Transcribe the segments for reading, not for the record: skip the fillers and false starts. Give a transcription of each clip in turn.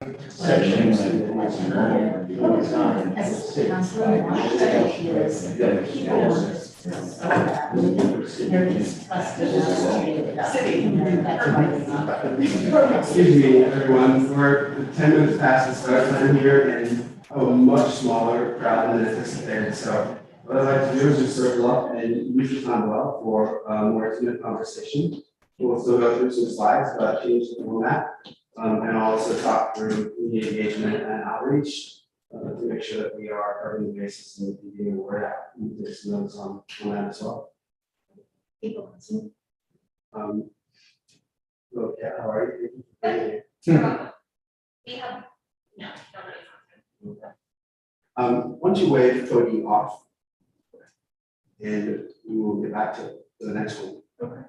sections. Excuse me, everyone, we're 10 minutes past the start time here and a much smaller crowd than anticipated. So what I'd like to do is just circle up and use the time well for more intimate conversation. We'll still go through some slides, but change the format. And also talk through media engagement and outreach to make sure that we are covering the basis and getting the word out. There's some notes on that as well. Well, yeah, how are you? We have, no, nobody's Why don't you wave Cody off? And we will get back to the next one. Okay.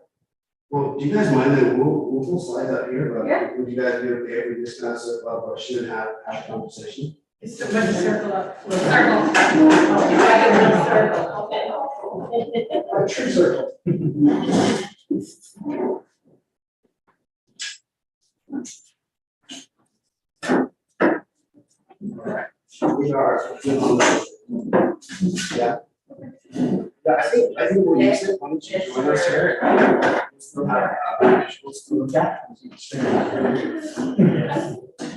Well, do you guys mind that we'll pull slides up here, but Yeah. would you guys be okay if we just kind of circle up, but shouldn't have a conversation? It's the circle up. Circle. Circle. Okay. A true circle. Alright, we are good on the, yeah. Yeah, I think we'll use it. Why don't you join us here? We'll have visuals to look at.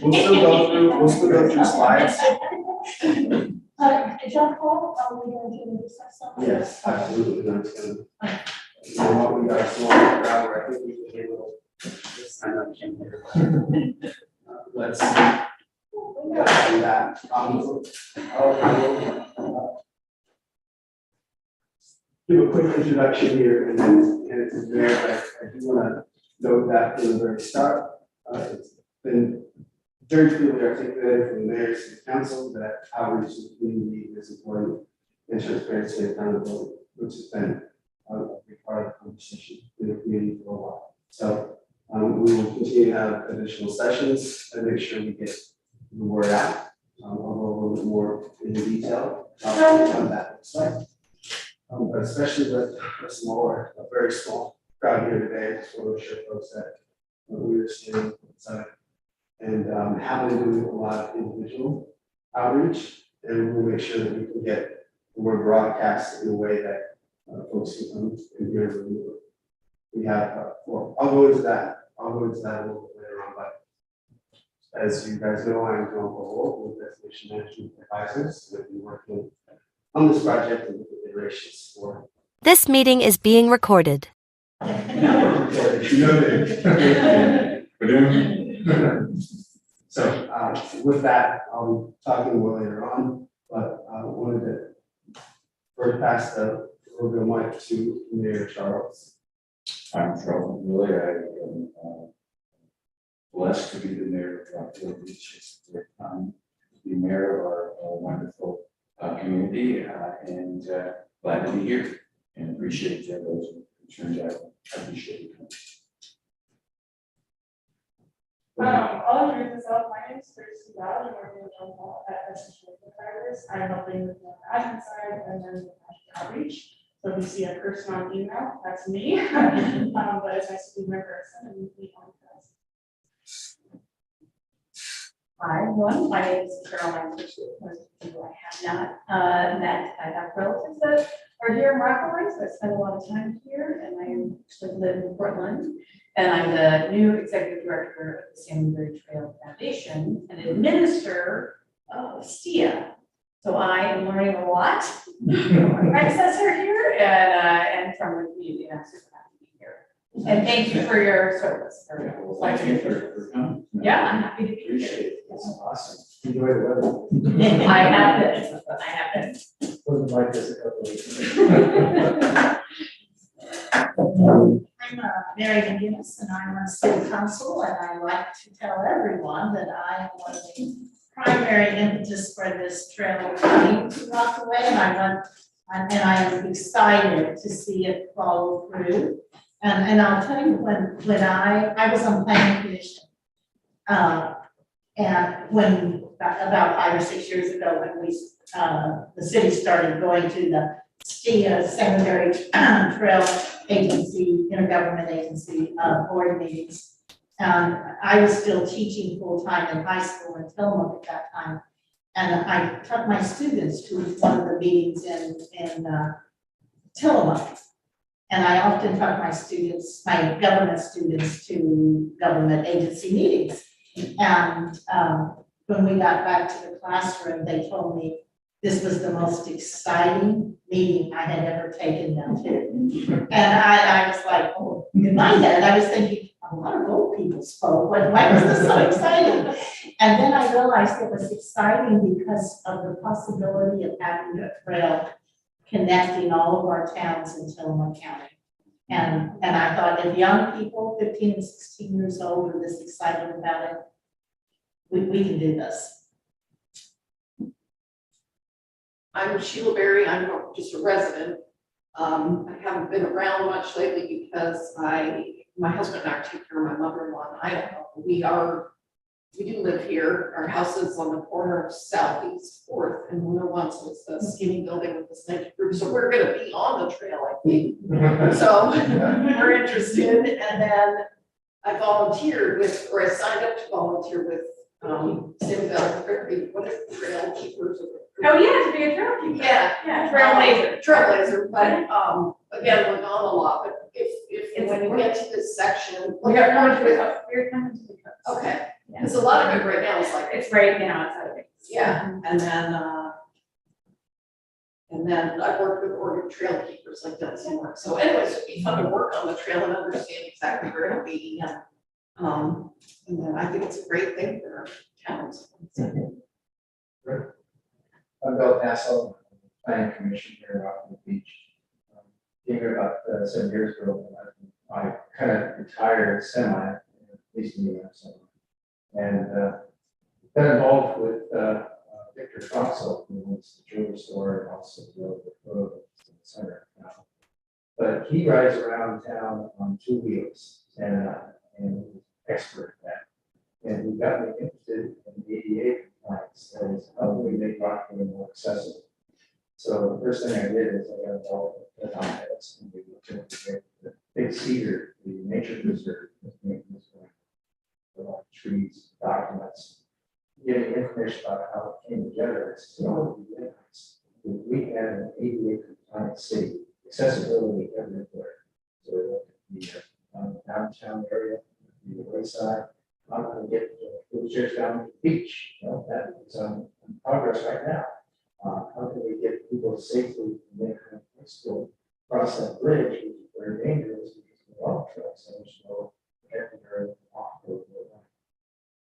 We'll still go through slides. John Paul, are we going to discuss something? Yes, absolutely. That's good. So what we got small crowd where I think we can be able to sign up here. Let's do that. I'll give a quick introduction here and then it's there, but I do want to note that from the very start, it's been very clearly articulated from the mayor to the council that outreach to the community is important and transparency and accountability, which has been a big part of the conversation in the community for a while. So we will continue to have additional sessions and make sure we get the word out. I'll go a little bit more in detail about what that looks like. But especially with a very small crowd here today, I just want to show folks that we are standing outside and have been doing a lot of individual outreach, and we'll make sure that we can get the word broadcast in a way that folks can come and hear the word. We have, well, I'll go into that a little bit later on, but as you guys know, I'm John Paul with Destination Management Advisors, and I've been working on this project and the iterations for. This meeting is being recorded. So with that, I'll be talking more later on, but I wanted to first pass the mic to Mayor Charles. I'm Charles Miller. I am blessed to be the mayor of Rockville Beach. It's a great time to be mayor of our wonderful community and glad to be here and appreciate those who turned out. I appreciate it. I'll introduce myself. My name is Christy Dowd. I'm working with John Paul at Destination Advisors. I'm helping with the admin side and then the outreach. So if you see a person on email, that's me. But it's nice to be in person and meet one of us. Hi, everyone. My name is Caroline Fisher. Most of you I have not met. I have relatives that are here in Rockaway, so I spend a lot of time here, and I actually live in Portland. And I'm the new executive director of the Salmonberry Trail Foundation and administer STIA. So I am learning a lot from my predecessor here and from the community. And I'm super happy to be here. And thank you for your service. Thank you for coming. Yeah, I'm happy to be here. Appreciate it. That's awesome. Enjoy the weather. I have been. I have been. Wasn't like this a couple of weeks ago. I'm Mary McGinnis, and I'm on city council, and I like to tell everyone that I am one of the primary impetus for this trail coming to Rockaway, and I am excited to see it follow through. And I'll tell you, when I was on planning commission, and when about 5 or 6 years ago, when the city started going to the STIA Salmonberry Trail Agency, intergovernment agency board meetings, I was still teaching full-time in high school in Tillamook at that time. And I took my students to one of the meetings in Tillamook. And I often took my students, my government students, to government agency meetings. And when we got back to the classroom, they told me this was the most exciting meeting I had ever taken them to. And I was like, oh, in my head, I was thinking, a lot of old people spoke, why was this so exciting? And then I realized it was exciting because of the possibility of having a trail connecting all of our towns in Tillamook County. And I thought if young people, 15 and 16 years old, are this excited about it, we can do this. I'm Sheila Berry, I'm just a resident. I haven't been around much lately because my husband and I take care of my mother-in-law in Idaho. We do live here, our house is on the corner of Southeast 4th and 101, so it's the skinny building with the snake group, so we're gonna be on the trail, I think. So we're interested, and then I volunteered with, or I signed up to volunteer with Salmonberry, what is it, Trail Keepers? Oh, yeah, to be a trail keeper. Yeah. Trailblazer. Trailblazer, but again, we're gone a lot, but if when you get to this section. We got coming to the coast, we're coming to the coast. Okay, because a lot of it right now is like, It's right now, it's out of it. yeah, and then I've worked with Oregon Trail Keepers, like done some work, so anyways, it'd be fun to work on the trail and understand exactly where it'll be, and then I think it's a great thing for our towns. I'm Bill Tassel, planning commission here in Rockland Beach. Came here about 7 years ago, and I kind of retired semi, at least in the US. And been involved with Victor Troxel, who owns the jewelry store and also the photo center now. But he rides around town on 2 wheels and expert at that. And he got me interested in ADA compliance, that is how we make Rockland more accessible. So the first thing I did is I got involved with the heads and we looked at the big cedar, the nature preserve, with a lot of trees, documents, getting information about how it came together. It's so nice. We had an ADA compliant city, accessibility everywhere. So we looked at the downtown area, the wayside. I'm going to get wheelchairs down to the beach. You know, that is in progress right now. How can we get people safely from there to cross that bridge, which is very dangerous because of the log trucks and there's no everywhere off road.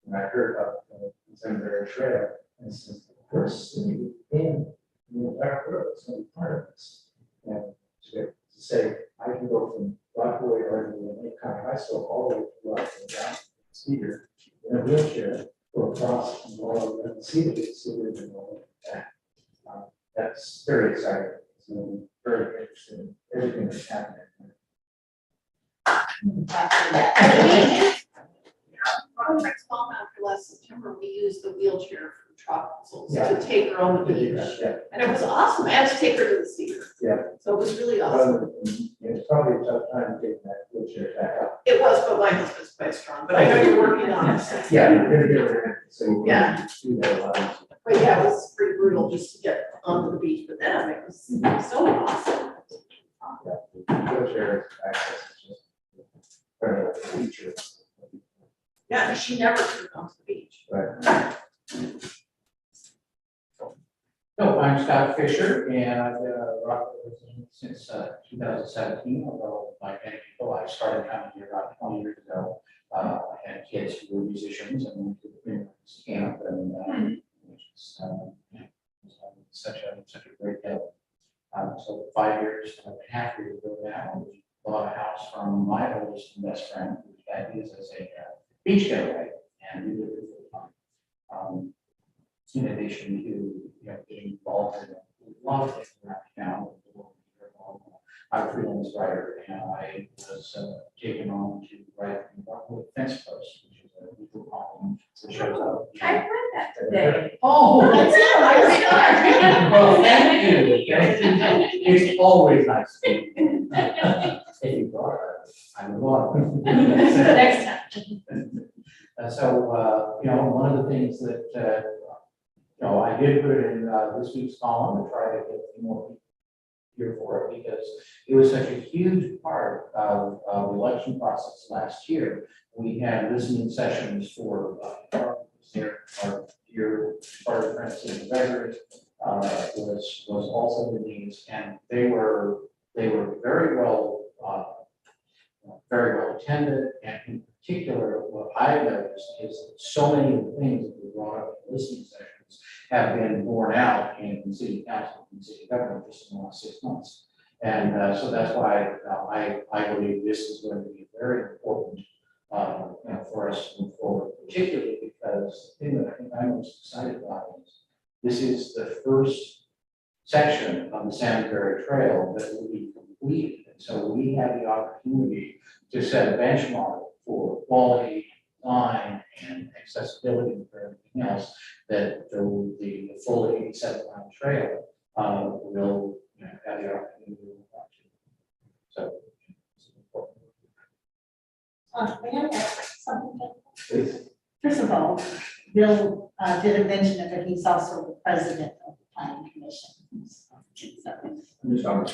And I heard about the Salmonberry Trail, and it's the first city in the entire world that's going to be part of this. And to say, I can go from Rockaway or the kind of high school all the way to Rockaway down Cedar in a wheelchair, go across and all of that Cedar and all of that. That's very exciting. So I'm very interested in everything that's happening. Our next fall after last September, we used the wheelchair from Troxels Yeah. to take her on the beach. Yeah. And it was awesome. I had to take her to the Cedar. Yeah. So it was really awesome. It's probably a tough time getting that wheelchair back up. It was, but my husband's quite strong, but I know you're working on it. Yeah, you're gonna get it. So you Yeah. do that a lot easier. But yeah, it was pretty brutal just to get onto the beach, but then it was so awesome. Yeah, the wheelchair access is just incredible feature. Yeah, and she never took onto the beach. Right. So I'm Scott Fisher, and I've been a Rockland resident since 2017, although like many people, I started coming here about 20 years ago. I had kids who were musicians and went to the Greenlands camp, and it's such a great day. So 5 years, and a half years ago now, we bought a house from my oldest and best friend, who had his as a beach getaway, and we lived there full time. In addition to getting involved in a lot of things around town. I'm a freelance writer, and I was taken on to write the fence post, which is a legal column that shows up. I read that today. Oh, That's it, I well, thank you. It's always nice to meet you. If you brought it, I move on. Next time. You know, one of the things that, you know, I did put it in this week's column to try to get a few more people here for it because it was such a huge part of the election process last year. We had listening sessions for our dear Sparta Francine Beverage was also the needs, and they were very well attended, and in particular, what I noticed is that so many of the things that were brought up in listening sessions have been borne out in city council and city government just in the last 6 months. And so that's why I believe this is going to be very important you know, for us to move forward, particularly because the thing that I think I'm most excited about is this is the first section of the Salmonberry Trail that will be completed. And so we have the opportunity to set a benchmark for quality, design, and accessibility for everything else that the full 87-mile trail will, you know, have the opportunity to move on to. So it's important. May I ask something? Please. First of all, Bill did mention it, but he's also the president of the planning commission. I'm just on.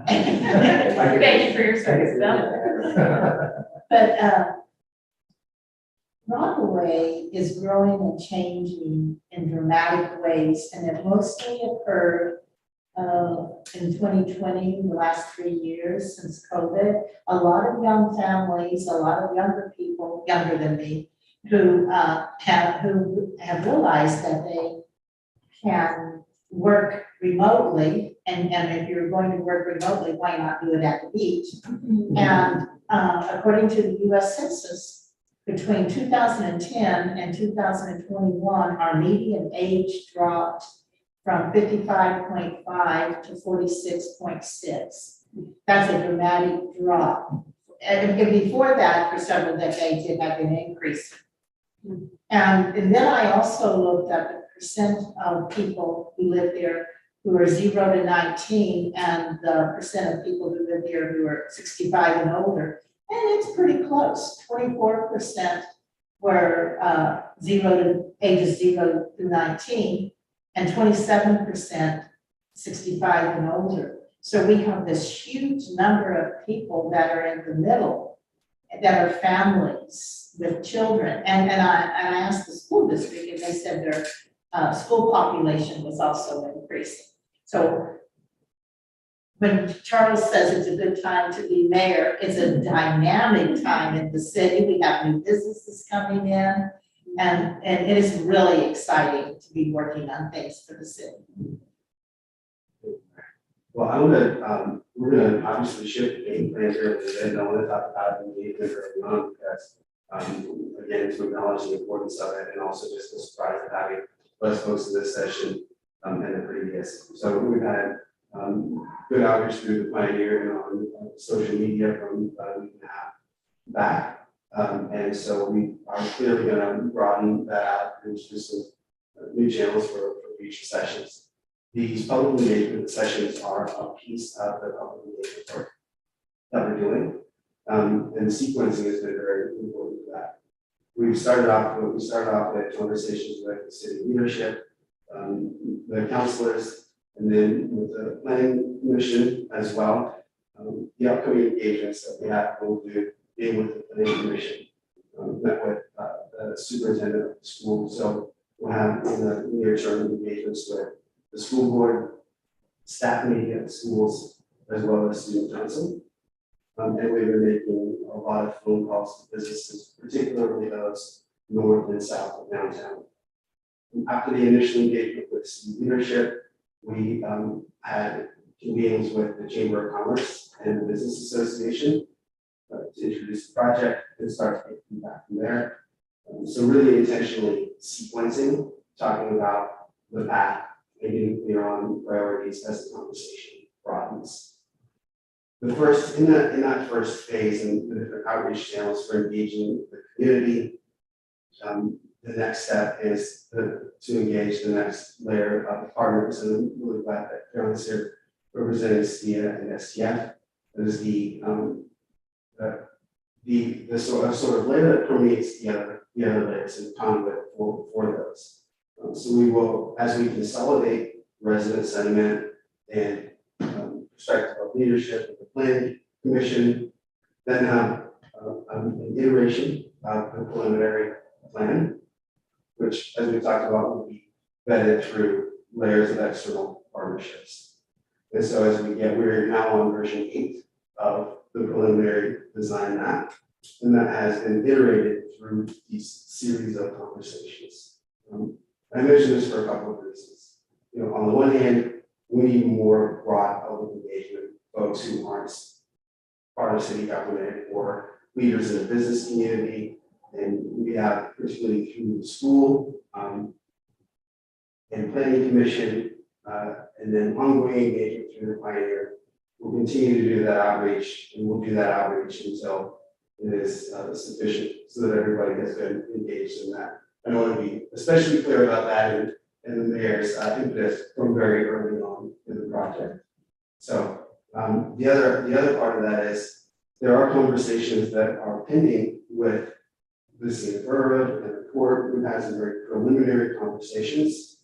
Thank you for your service, Bill. But Rockaway is growing and changing in dramatic ways, and it mostly occurred in 2020, the last 3 years since COVID. A lot of young families, a lot of younger people, younger than me, who have realized that they can work remotely, and if you're going to work remotely, why not do it at the beach? And according to the US Census, between 2010 and 2021, our median age dropped from 55.5 to 46.6. That's a dramatic drop. And before that, for several decades, it had been increasing. And then I also looked at the percent of people who live there who are 0 to 19 and the percent of people who live there who are 65 and older. And it's pretty close. 24% were ages 0 to 19, and 27% 65 and older. So we have this huge number of people that are in the middle, that are families with children. And I asked the school district, and they said their school population was also increasing. So when Charles says it's a good time to be mayor, it's a dynamic time in the city. We have new businesses coming in, and it is really exciting to be working on things for the city. Well, we're gonna obviously shift the game plan here a little bit, and I wanna talk about the engagement early on, because, again, to acknowledge the importance of it, and also just the surprise of having less folks in this session, than the previous. So we've had, good outreach through the Pioneer and on social media from a week and a half back. And so we are clearly gonna broaden that out and introduce some new channels for future sessions. These public engagement sessions are a piece of the public engagement work that we're doing. And sequencing has been very important for that. We started off with conversations with the city leadership, the councilors, and then with the planning commission as well. The upcoming engagements that we have will be with the planning commission, met with the superintendent of the school. So we'll have in the near term engagements with the school board, staff meeting at the schools, as well as student council. And we've been making a lot of phone calls to businesses, particularly those north and south of downtown. After the initial engagement with city leadership, we had meetings with the Chamber of Commerce and the Business Association to introduce the project and start to get feedback from there. So really intentionally sequencing, talking about the path, and getting clear on priorities as the conversation broadens. In that first phase, and the different outreach channels for engaging the community, the next step is to engage the next layer of partners. And I'm really glad that Carolyn's here representing STIA and STF. That is the the sort of layer that permeates the other layers and conduit for those. So we will, as we consolidate resident sentiment and perspective of leadership of the planning commission, then have an iteration of the preliminary plan, which, as we talked about, will be vetted through layers of external partnerships. And so as we're now on version 8 of the preliminary design map, and that has been iterated through these series of conversations. I mention this for a couple of reasons. On the one hand, we need more broad public engagement, folks who aren't part of city government or leaders in the business community, and we have, particularly through the school and planning commission, and then ongoing engagement through the pioneer. We'll continue to do that outreach, and we'll do that outreach until it is sufficient so that everybody has been engaged in that. I want to be especially clear about that and the mayor's impetus from very early on in the project. So the other part of that is there are conversations that are pending with the city of Borough and the court, who has some very preliminary conversations.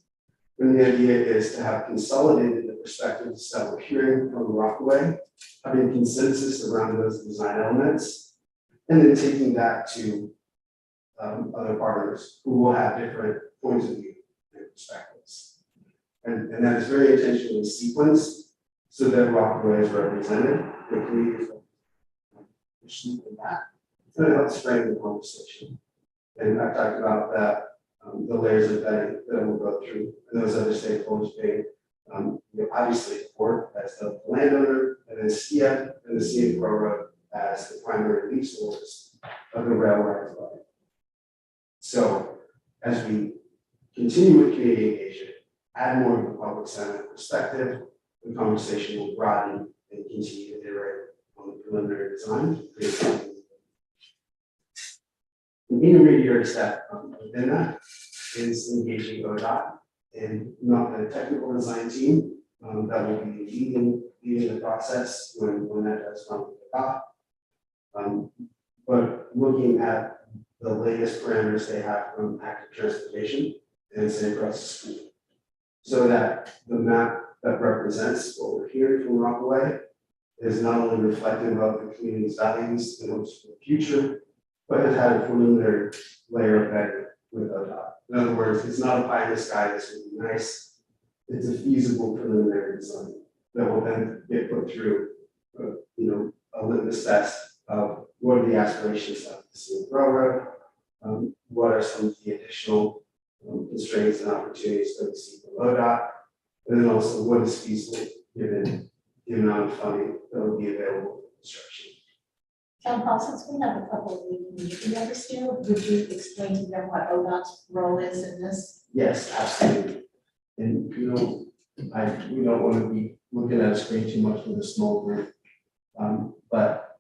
And the idea is to have consolidated the perspectives that we're hearing from Rockaway, having consensus around those design elements, and then taking that to other partners who will have different points of view and perspectives. And that is very intentionally sequenced so that Rockaway is represented quickly in that. And it helps frame the conversation. And I talked about that, the layers of vetting that we'll go through, and those other stakeholders being obviously the port as the landowner, and then SCIA and the city of Railroad as the primary lead source of the railroad line. So as we continue with community engagement, add more of the public sentiment perspective, the conversation will broaden and continue to iterate on the preliminary design. An intermediary step within that is engaging ODOT and not the technical design team that will be leading the process when that does come to the top. But looking at the latest parameters they have from active transportation and say across the school, so that the map that represents what we're hearing from Rockaway is not only reflective of the community's values and hopes for the future, but has had a preliminary layer of vetting with ODOT. In other words, it's not a pie in the sky, this would be nice. It's a feasible preliminary design that will then get put through, a litmus test of what are the aspirations of the city of Railroad, what are some of the additional constraints and opportunities that we see from ODOT, and then also what is feasible given the amount of funding that will be available for construction. John Paul, since we have a couple of new community members here, would you explain to them what ODOT's role is in this? Yes, absolutely. And we don't want to be looking at a screen too much with a small group. But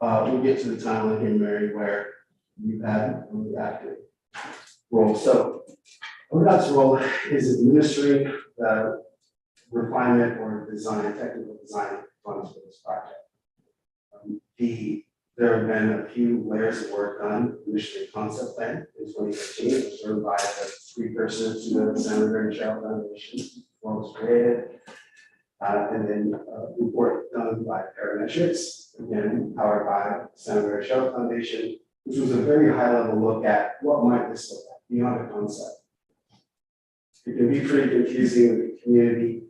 we'll get to the timeline here, Mary, where you've had a really active role. So ODOT's role is administering the refinement or design, technical design funds for this project. There have been a few layers of work done, initially concept plan in 2015, it was run by the precursor to the Salmonberry Child Foundation, before it was created. And then report done by Parametrics, again, powered by Salmonberry Child Foundation, which was a very high level look at what might this look like beyond the concept. It can be pretty confusing with the community,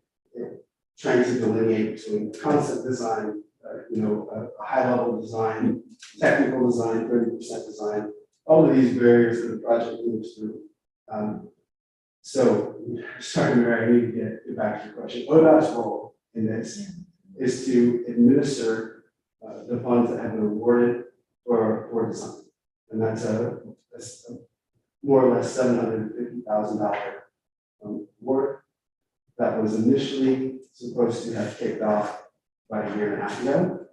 trying to delineate between concept design, a high level design, technical design, 30% design, all of these barriers that the project moves through. So, sorry, Mary, I need to get back to your question. ODOT's role in this is to administer the funds that have been awarded for design. And that's a more or less $750,000 award that was initially supposed to have kicked off about a year and a half ago,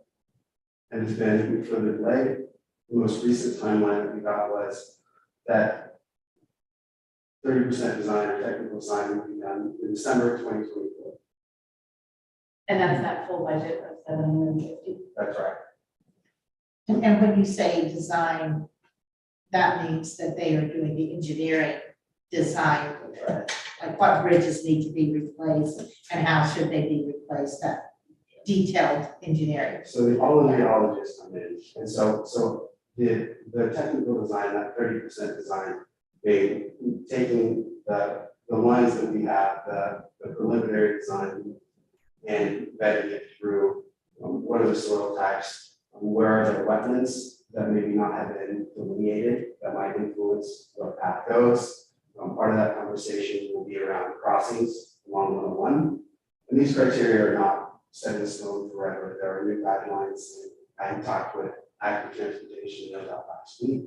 and has been further delayed. The most recent timeline that we got was that 30% design or technical design will be done in December 2024. And that's that full budget of 750. That's right. And when you say design, that means that they are doing the engineering design, like what bridges need to be replaced and how should they be replaced, that detailed engineering. So all of the geologists come in, and so the technical design, that 30% design, they taking the lines that we have, the preliminary design and vetting it through, what are the soil types, where are the wetlands that maybe not have been delineated, that might influence where the path goes. Part of that conversation will be around crossings along 101. And these criteria are not set in stone forever. There are new guidelines. I talked with active transportation about last week.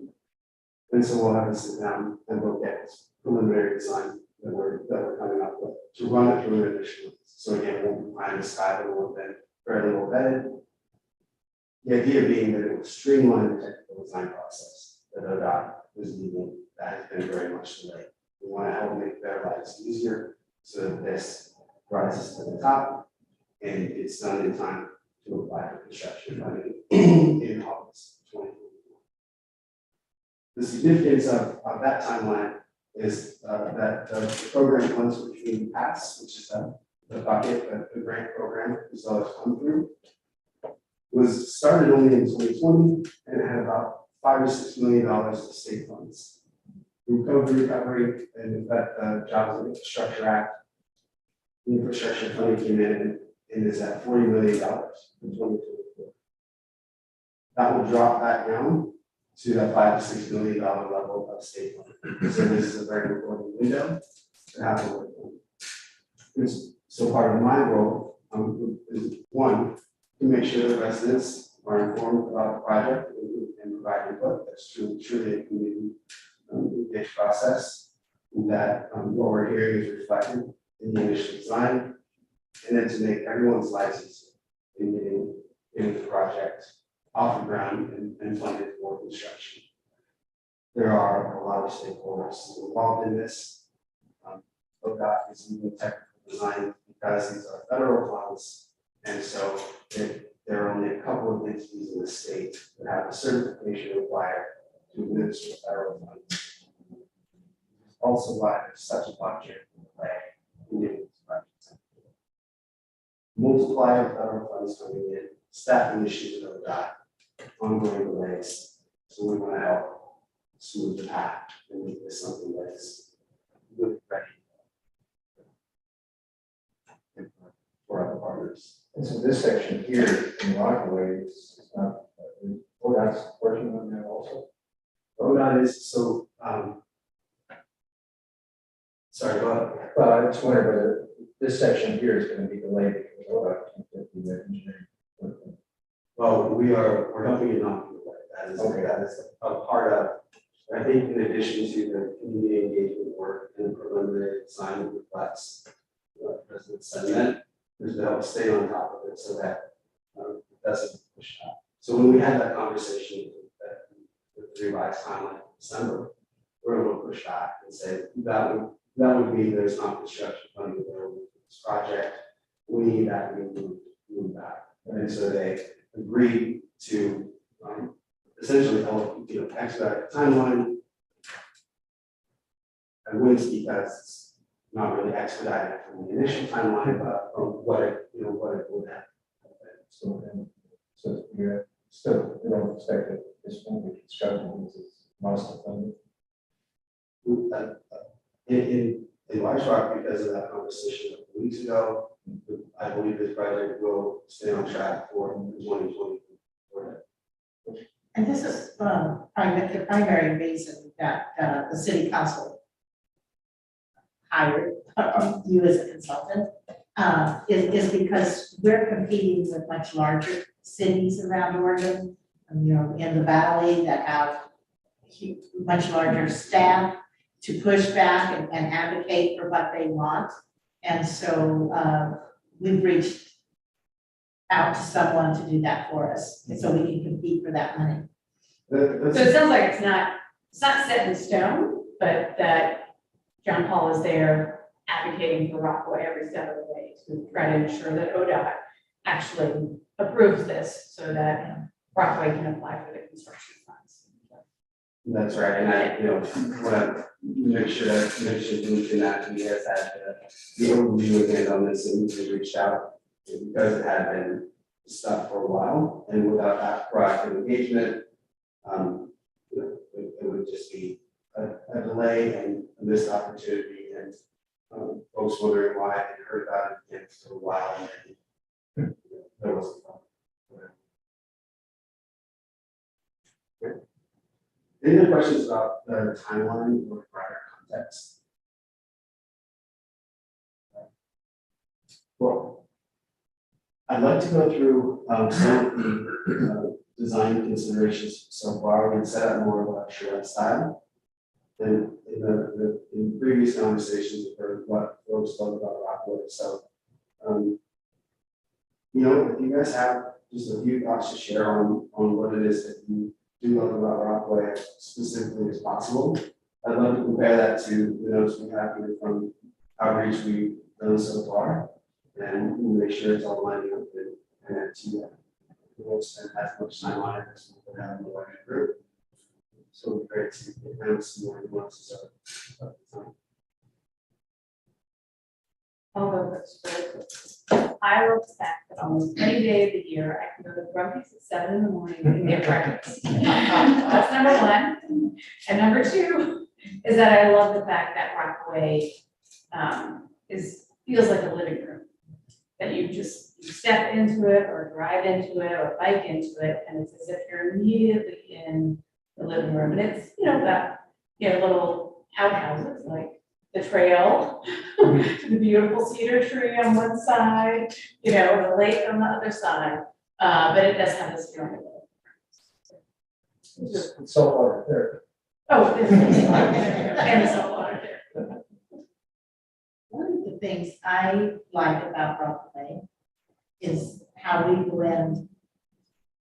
And so we'll have to sit down and look at preliminary design that we're coming up with to run it through initially. So again, it won't be pie in the sky, but we'll have been fairly well vetted. The idea being that it will streamline the technical design process that ODOT was needing, that has been very much delayed. We want to help make their lives easier so that this rises to the top and it's done in time to apply for construction funding in August 2024. The significance of that timeline is that the program funds between paths, which is the bucket that the grant program as well as come through, was started only in 2020 and it had about $5 or $6 million of state funds. Through COVID recovery and that Jobs and Infrastructure Act, the infrastructure funding came in and is at $40 million in 2024. That will drop back down to that $5 to $6 million level of state funding. So this is a very important window to have to work on. So part of my role is one, to make sure that residents are informed about the project and provide input. That's truly a community engaged process. That what we're hearing is reflected in the initial design, and then to make everyone's lives easier in getting the project off the ground and funded for construction. There are a lot of stakeholders involved in this. ODOT is leading technical design because these are federal funds, and so there are only a couple of entities in the state that have the certification required to administer federal funds. Also why there's such a budget in play in getting this project. Multiplier of federal funds coming in, staffing issues with ODOT, ongoing delays. So we want to help smooth the path and make this something that is really ready for other partners. And so this section here in Rockaway is not, ODOT's working on that also. ODOT is so, sorry, Well, I just wondered whether this section here is going to be delayed because ODOT can't get the engineering. well, we're helping you not do that. That is a part of, I think in addition to the community engagement work and the preliminary design that reflects what the President said, is to help stay on top of it so that it doesn't push out. So when we had that conversation with the revised timeline in December, we're going to push back and say that would mean there's not construction funding available for this project. We need that to move back. And so they agreed to essentially help, expedite the timeline. And wins because it's not really expedited from the initial timeline, but from what it would have. So you're still, we don't expect that this won't be construction because it's most of them. In large part because of that conversation a couple weeks ago, I believe this project will stay on track for 2024. And this is the primary reason that the city council hired you as a consultant is because we're competing with much larger cities around Oregon, in the valley that have much larger staff to push back and advocate for what they want. And so we've reached out to someone to do that for us, and so we can compete for that money. So it sounds like it's not set in stone, but that John Paul is there advocating for Rockaway every step of the way to try to ensure that ODOT actually approves this so that Rockaway can apply for the construction funds. That's right, and I, want to make sure that mentioned in that we has had the overview again on this, and we reached out because it had been stuck for a while, and without that proactive engagement, it would just be a delay and a missed opportunity, and folks wondering why I hadn't heard about it again for a while, and there wasn't. Any other questions about the timeline or prior context? Well, I'd like to go through some of the design considerations so far. We've set up more of a charrette style. And in previous conversations, we've heard what folks love about Rockwood. So, if you guys have just a few thoughts to share on what it is that you do love about Rockaway as specifically as possible. I'd love to compare that to the notes we have here from outreach we've done so far, and we'll make sure it's all lining up and to that. We won't spend as much time on it as we would have in the larger group. So it'd be great to get down some more nuances of the time. I'll go first really quick. I love the fact that almost any day of the year, I can go to Grumpy's at 7 in the morning and get breakfast. That's number one. And number two is that I love the fact that Rockaway feels like a living room. That you step into it or drive into it or bike into it, and it's as if you're immediately in the living room. And it's, little outhouses like the trail, the beautiful cedar tree on one side, the lake on the other side. But it does have this feeling of it. It's so hard there. Oh, it is. And the saltwater there. One of the things I like about Rockaway is how we blend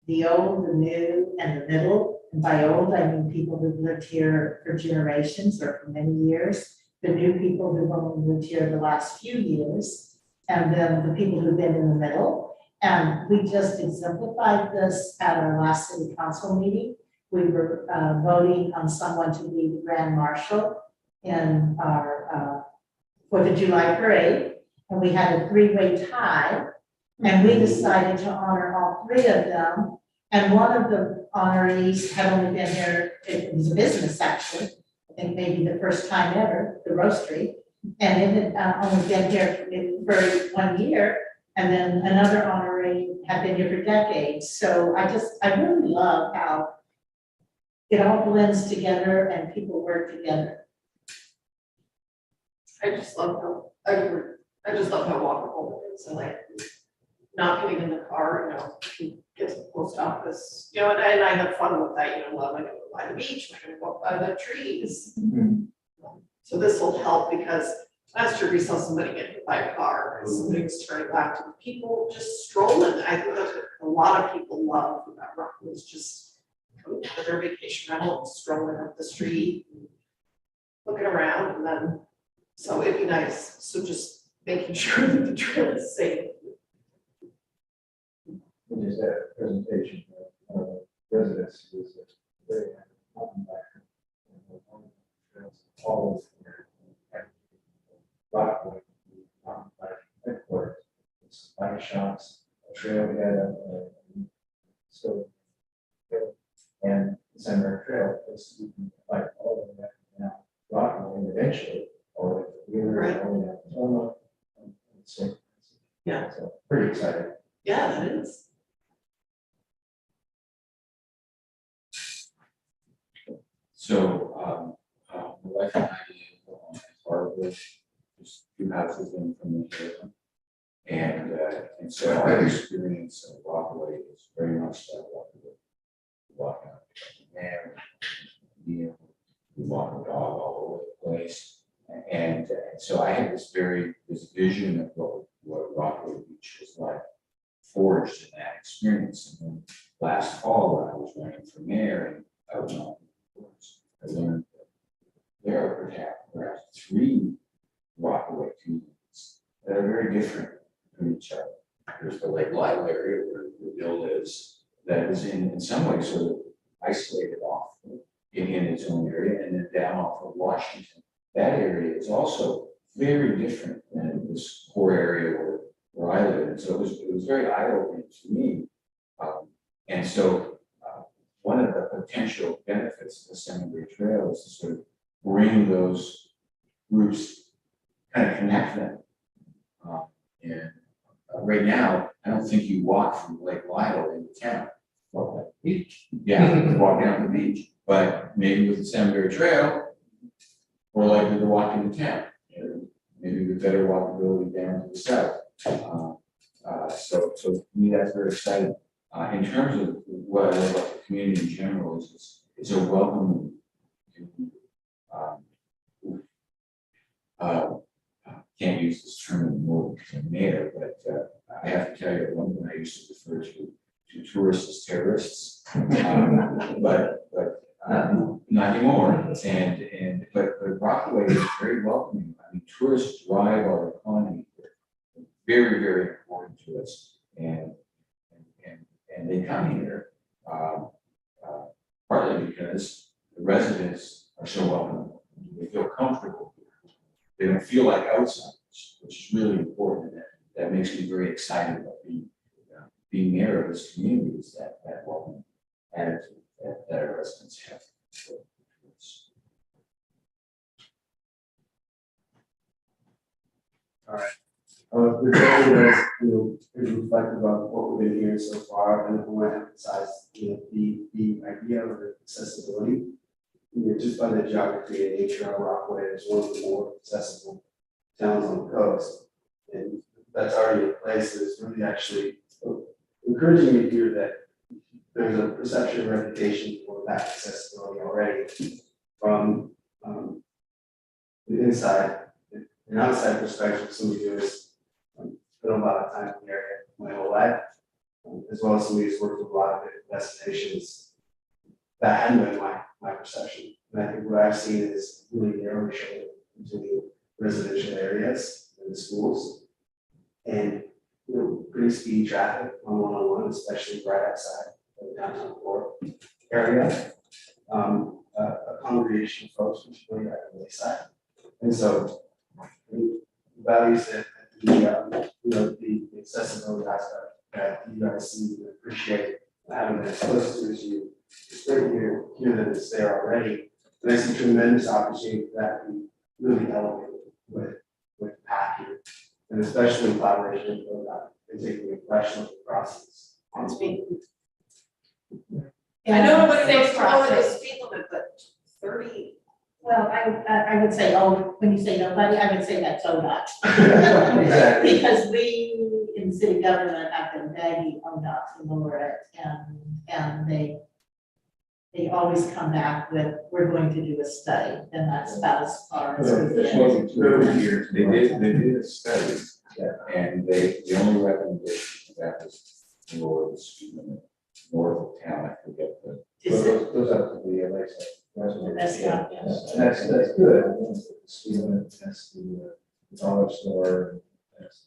the old, the new, and the middle. And by old, I mean people who've lived here for generations or for many years. The new people who've only lived here the last few years, and then the people who've been in the middle. And we just exemplified this at our last city council meeting. We were voting on someone to be the grand marshal in our 4th of July parade. And we had a 3-way tie, and we decided to honor all 3 of them. And one of the honorees had only been here, it was a business actually, I think maybe the first time ever, the roastery, and it had only been here for 1 year, and then another honoree had been here for decades. So I really love how it all blends together and people work together. I just love how walkable it is, and like not getting in the car, you get to the post office, and I have fun with that, I'm gonna go by the beach, I'm gonna walk by the trees. So this will help because last year we saw somebody get hit by a car, and somebody was turning left, and people just strolling. I think that's what a lot of people love about Rockwood, is just coming out of their vacation rental and strolling up the street, and looking around, and then, so it'd be nice, so just making sure that the trail is safe. Just that presentation of residents was very mountain biker. All of Rockwood, mountain bike headquarters, it's bike shops, a trail we had so and the Salmonberry Trail is you can bike all the way back down Rockwood and eventually all the way to the river, Right. all the way down to Toma. So, Yeah. So pretty excited. Yeah, that is. So, my wife and I live on Harvard, just 2 houses in from the area. And so our experience of Rockaway is very much that walk out there, we walk the dog all over the place. And so I had this vision of what Rockaway Beach was like, forged in that experience. And then last fall, when I was running for mayor and I was on the boards, I learned that there are perhaps 3 Rockaway communities that are very different from each other. there's the Lake Lyle area where Bill lives, that is in some ways sort of isolated off in its own area, and then down off of Washington. That area is also very different than this core area where I live. And so it was very eye-opening to me. And so one of the potential benefits of the Salmonberry Trail is to sort of bring those groups, kind of connect them. And right now, I don't think you walk from Lake Lyle into town. Walk that beach. Yeah, walk down the beach. But maybe with the Salmonberry Trail, we're likely to walk into town. You know, maybe with better walkability down to the south. So to me, that's very exciting. In terms of what I love about the community in general is it's a welcoming community. Can't use this term anymore because I'm mayor, but I have to tell you, at one point I used to refer to tourists as terrorists, but not anymore. But Rockaway is very welcoming. I mean, tourists drive our economy. Very, very important to us, and they come here partly because the residents are so welcoming. They feel comfortable. They don't feel like outsiders, which is really important. That makes me very excited about being mayor of this community. Is that welcome attitude that our residents have. All right. The day is, is reflective of what we've been hearing so far, and I want to emphasize, the idea of accessibility. Just by the geography and nature of Rockaway, is one of the more accessible towns on the coast, and that's already in place. It's really actually encouraging to hear that there's a perception and reputation for that accessibility already from the inside. An outside perspective, somebody who has spent a lot of time in the area my whole life, as well as somebody who's worked with a lot of different destinations. That hadn't been my perception. And I think what I've seen is really narrow shading into the residential areas and the schools. And pretty speedy traffic on 101, especially right outside of the downtown core area. A congregation of folks, which really right on the lakeside. And so the values that the accessibility aspect that you guys see and appreciate having that close to you. It's great to hear that it's there already. And I see tremendous opportunity for that to be really elevated with PAC here, and especially in collaboration with that and taking a fresh look across this. On speed. Yeah, I know nobody same wants to lower the process. speed limit, but 30. Well, I would say, when you say nobody, I would say that's ODOT. Exactly. Because we in city government have been begging ODOT to lower it, and they always come back with, we're going to do a study, and that's about as far as we It get. wasn't 2 or 3 years. They did a study, and the only recommendation for that was lower the speed limit north of town. I forget the. Is it- Goes up to the lakeside. That's not, yeah. And that's good. I mean, the speed limit, that's the dollar store. That's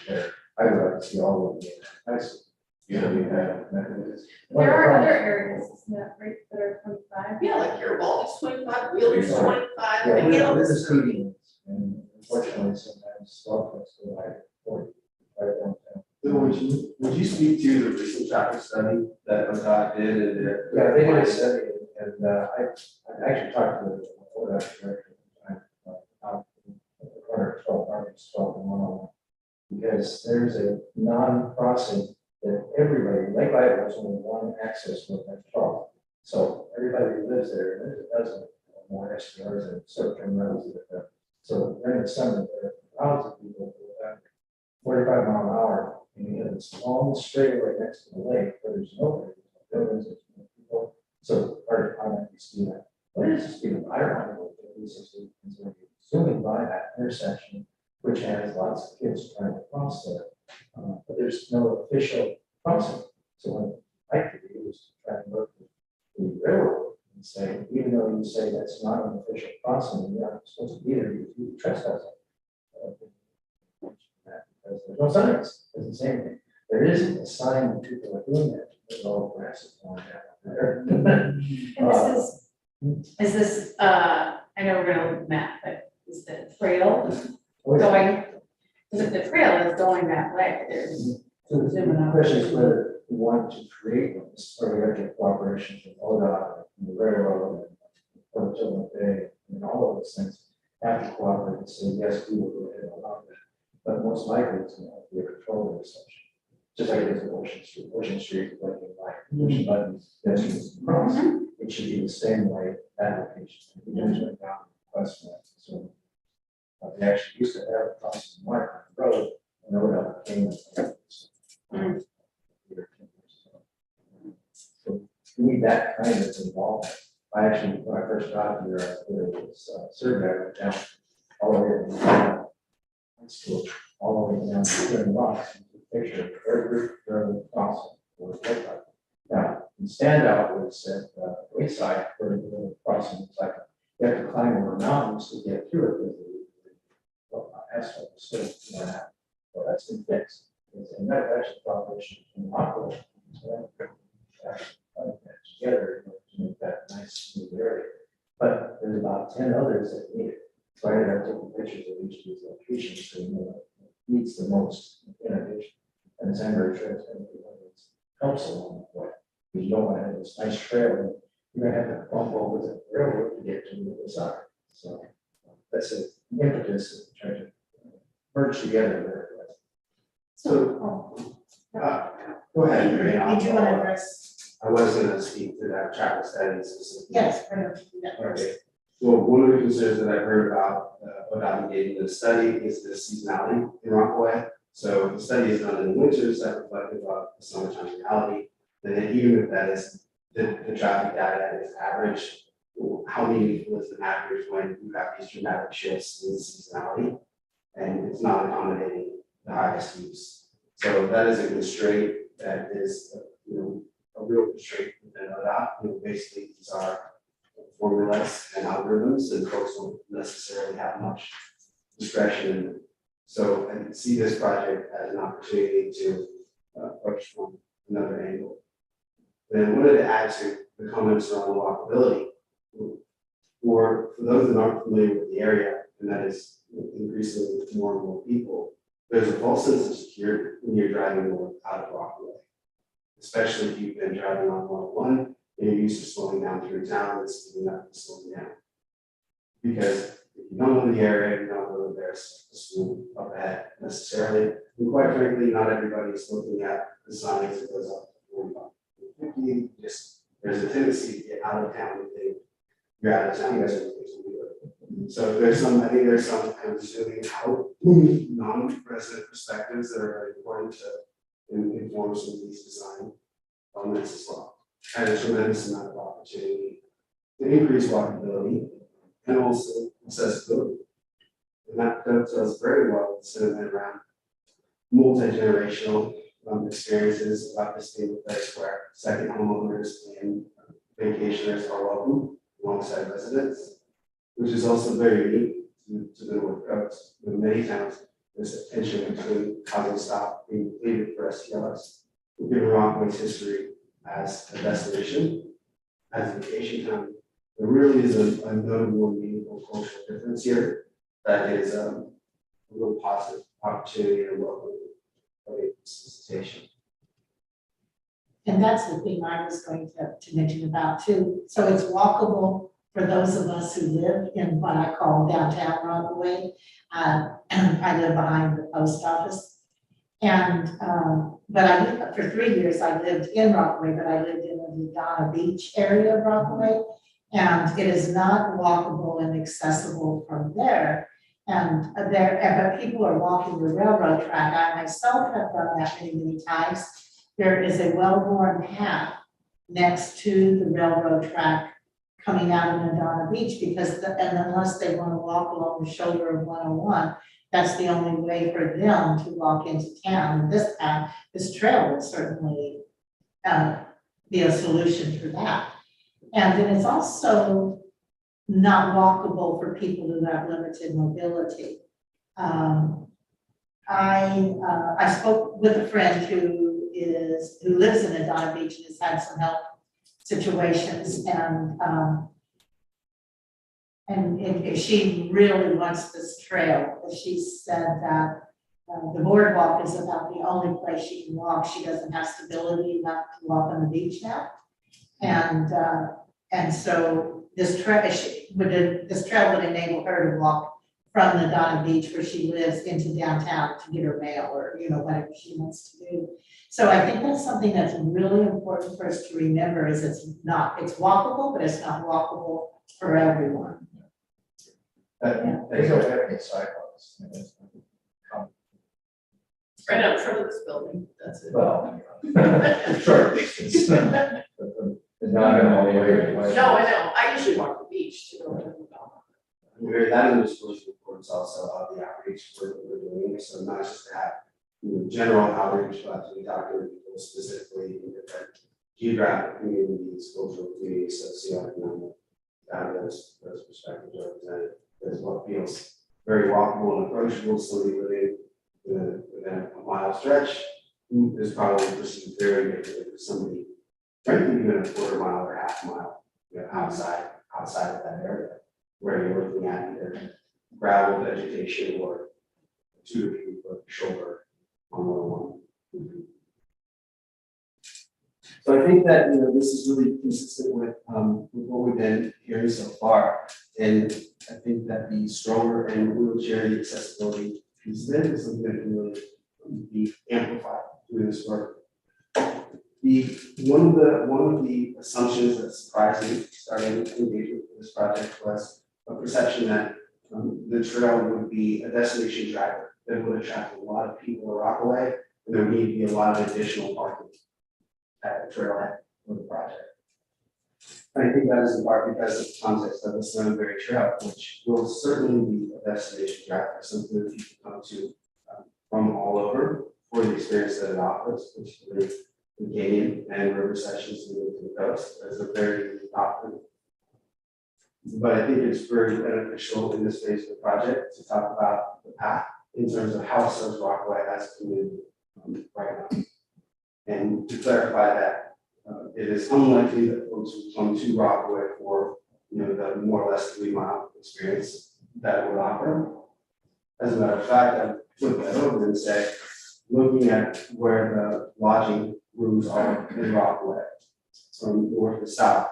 there. I would like to see all of them. I see. Yeah. We have mechanisms. There are other areas, isn't that right, that are 25? Yeah, like your wall is 25, wheelers 25. Yeah, and there's Gillis a is speed 30. limit, and unfortunately, sometimes stop us go like 40, right downtown. Bill, would you speak to the recent traffic study that ODOT did and their? Yeah, they did a study, and I actually talked to the board director about the corner 12, 12 and 101. Because there's a non-crossing that everybody, Lake Light has only one access with that 12. So everybody who lives there, and there's a dozen or more STRs and short-term rentals that are. So during the summer, there are thousands of people who are 45 mile an hour, and you have this long straightaway next to the lake where there's nobody, there's no buildings, there's no people. So hard to find that you see that. What is the speed of I don't know, zooming by that intersection, which has lots of kids trying to cross there. But there's no official crossing. So what I could do is try and work with the railroad and say, even though you say that's not an official crossing, you're not supposed to be there, you trespass. Because there's no signs, it's the same thing. There isn't a sign that people are doing that, there's all grass is going down there. And is this, I know we're gonna look at the map, but is the trail going, is the trail is going that way, there's. So the question is whether we want to create this, or we have to get cooperation from ODOT, and the railroad, and Port Chilton Bay, and all of those things have to cooperate and say, yes, we will go ahead and allow that. But most likely it's going to have to be a controlled intersection. Just like it is in Ocean Street. Ocean Street is like a light, pushing buttons, pedestrians cross. It should be the same way application. We just went down request for that. So they actually used to have a crossing mark on the road, and ODOT came and so we need that kind of involvement. I actually, when I first got here, I did this survey, I went down all the way from high school, all the way down to Twin Rocks, and took a picture of every crossing. Now, the standout was at Wayside, where the crossing was like, you have to climb over mountains to get through it, because the asphalt was still more out. Well, that's been fixed. And that actually cooperation in Rockville, together to make that nice smooth area. But there's about 10 others that need it. So I ended up taking pictures of each of these locations so you know what needs the most innovation. And Salmonberry Trail is going to be one of those helps along the way. Because you don't want to have this nice trail, and you're going to have to bump over the railroad to get to the other side. So that's an impetus of trying to merge together there. So, go ahead, Mary. Did you want to address? I was gonna speak to that traffic study specifically. Yes, why don't you do that first? Okay. Well, one of the concerns that I've heard about engaging in the study is the seasonality in Rockaway. So the study is done in the winters that reflective of the summertime reality. And then even if that is the traffic data is average, how meaningful is the average when you have these dramatic shifts in seasonality and it's not accommodating the highest use. So that is a constraint that is, a real constraint within ODOT. Basically, these are formulas and algorithms, and folks don't necessarily have much discretion in them. So I can see this project as an opportunity to approach from another angle. Then I wanted to add to the comments around walkability. For those that aren't familiar with the area, and that is increasingly with more and more people, there's a false sense of security when you're driving north out of Rockaway, especially if you've been driving on 101 and you're used to slowing down through town and speeding up and slowing down. Because if you don't know the area, you don't know that there's a school up ahead necessarily. And quite frankly, not everybody is looking at the signs that goes up to 45, 50. There's a tendency to get out of town and think you're out of town. That's what So I think there's some kind of zooming out non-resident perspectives that are very important to inform some of these design elements as well. And a tremendous amount of opportunity to increase walkability and also accessibility. And that dovetails very well with sentiment around multi-generational experiences about this being a place where second homeowners and vacationers are welcome alongside residents, which is also very unique to the North Coast. In many towns, there's a tension between housing stock being completed for STRs. Given Rockaway's history as a destination, as a vacation town, there really is a notable and meaningful cultural difference here that is a real positive opportunity and welcome for this visitation. And that's the thing I was going to mention about too. So it's walkable for those of us who live in what I call downtown Rockaway. I live behind the post office. And, but for 3 years, I lived in Rockaway, but I lived in the Donna Beach area of Rockaway. And it is not walkable and accessible from there. And but people are walking the railroad track. I myself have done that many times. There is a well-worn path next to the railroad track coming out of Madonna Beach because, and unless they want to walk along the shoulder of 101, that's the only way for them to walk into town. And this path, this trail will certainly be a solution for that. And then it's also not walkable for people who have limited mobility. I spoke with a friend who lives in Adana Beach and has had some health situations and she really wants this trail. She said that the boardwalk is about the only place she can walk. She doesn't have stability enough to walk on the beach now. And so this trail would enable her to walk from the Donna Beach where she lives into downtown to get her mail or, whatever she wants to do. So I think that's something that's really important for us to remember is it's walkable, but it's not walkable for everyone. There's no etiquette sidewalks. Right out in front of this building, that's it. Well, short distance. But not in all the way. No, I know, I usually walk the beach to go to the That in the schools reports also of the outreach work that we're doing, so not just to have general outreach, but to be talking to people specifically in different geographic communities, cultural communities, socioeconomic, those perspectives represented. Is what feels very walkable and approachable, somebody living within a mile stretch is probably perceived very differently for somebody, frankly, even a quarter mile or half mile, outside of that area, where you're looking at either gravel vegetation or 2 to 3 foot shoulder on 101. So I think that this is really consistent with what we've been hearing so far, and I think that the stronger and wheelchair accessibility piece of it is something that can really be amplified through this work. One of the assumptions that surprised me starting engagement with this project was a perception that the trail would be a destination driver that would attract a lot of people to Rockaway, and there would need to be a lot of additional parking at the trailhead for the project. And I think that is in part because of the context of the Salmonberry Trail, which will certainly be a destination driver, something that people come to from all over for the experience that it offers, particularly the canyon and river sessions to the coast as a very unique offering. But I think it's very beneficial in this phase of the project to talk about the path in terms of how it serves Rockaway as a community right now. And to clarify that it is unlikely that folks will come to Rockaway for the more or less 3 mile experience that it would offer. As a matter of fact, I flip that over and say, looking at where the lodging rooms are in Rockaway, from north to south,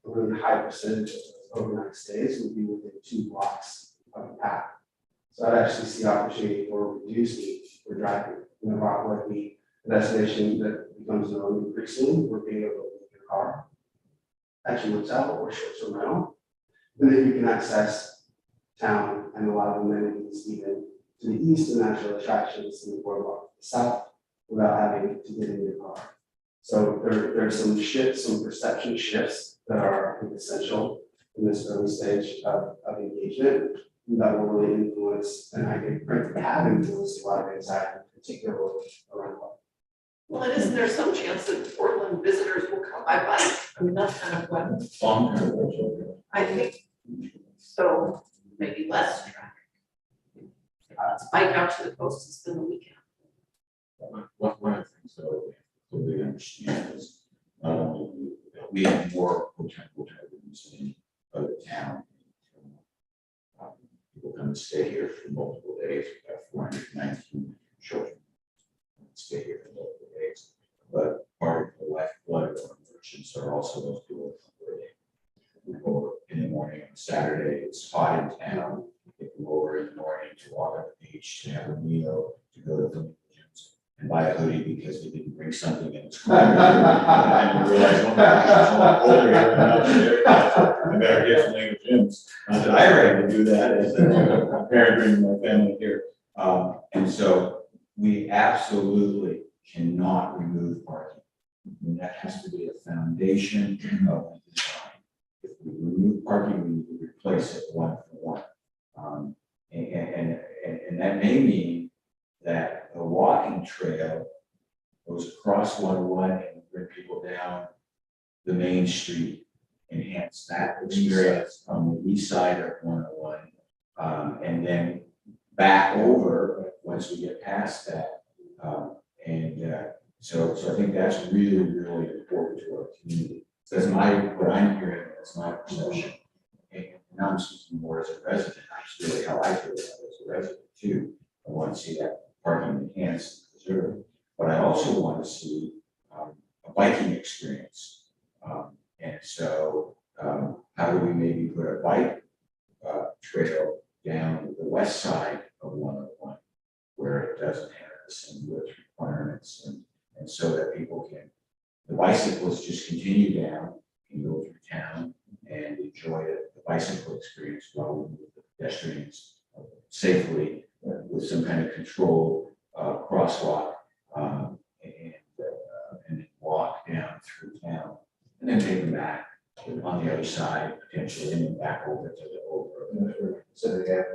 a really high percentage of overnight stays would be within 2 blocks of the path. So I'd actually see opportunity for reduced need for driving. Rockaway be a destination that becomes known increasingly for being able to leave your car, actually hotel or short-term rental, and then you can access town and a lot of amenities even to the east and natural attractions in the boardwalk to the south without having to get in your car. So there are some shifts, some perception shifts that are essential in this early stage of engagement that will really influence, and I think frankly have influenced a lot of anxiety, particularly around life. Well, and isn't there some chance that Portland visitors will come by bike? I mean, that's kind of what I think. So maybe less traffic. Let's bike out to the coast and spend the weekend. One of the things that we really understand is not only that we have more potential rooms in other town. People come and stay here for multiple days. We have 419 children stay here for multiple days. But part of the lifeblood of our merchants are also those people that come early. We go over in the morning on Saturday, it's hot in town. They can go over in the morning to walk on the beach, to have a meal, to go to the gyms, and buy a hoodie because they didn't bring something in. It's cold. And we realize, oh my gosh, it's a lot colder here than out there. I better get some Lego gyms. Not that I were able to do that as a parent bringing my family here. And so we absolutely cannot remove parking. I mean, that has to be a foundation of the design. If we remove parking, we need to replace it 1 for 1. And that may mean that a walking trail goes across 101 and bring people down the main street, enhance that experience on the east side of 101, and then back over once we get past that. So I think that's really, really important to our community. That's what I'm hearing, that's my perception. And I'm speaking more as a resident, that's really how I feel about it as a resident too. I want to see that parking enhanced and preserved, but I also want to see a biking experience. And so how do we maybe put a bike trail down the west side of 101 where it doesn't have the same width requirements and so that people can, the bicyclists just continue down and go through town and enjoy the bicycle experience while we move the pedestrians safely with some kind of controlled crosswalk and walk down through town and then take them back on the other side potentially and then back over to the old road. So they have,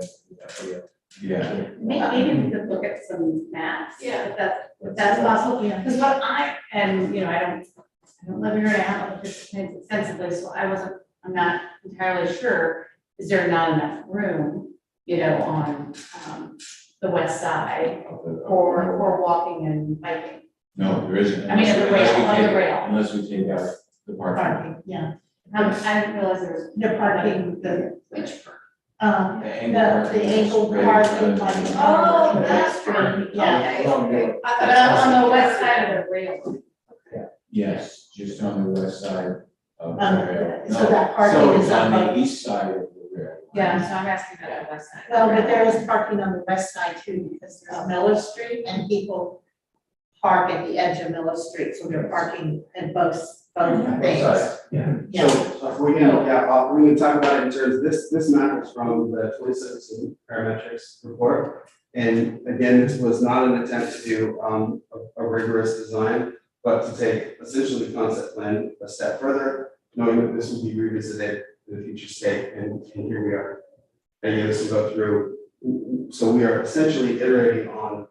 Yeah. Maybe we could look at some maps. Yeah. If that's possible, because what I don't live here, I haven't participated extensively, so I'm not entirely sure, is there not enough room, on, the west side for walking and biking? No, there isn't. I mean, on the Unless we rail. Unless we take out the parking. Parking, yeah, I didn't realize there was. the parking, the, Which part? the ankle parking. Oh, that's true. Yeah. Okay. But on the west side of the rail. Yes, just on the west side of the Um, rail. so No, that parking so is it's on on the both. east side of the rail. Yeah, so I'm asking about the west side. Well, but there is parking on the west side too, because there's Miller Street and people park at the edge of Miller Street, so they're parking at both things. Yeah. So if we can, we can talk about it in terms, this map is from the 2017 parametrics report. And again, this was not an attempt to do a rigorous design, but to take essentially the concept plan a step further, knowing that this will be revisited in the future state, and here we are. And this will go through, so we are essentially iterating on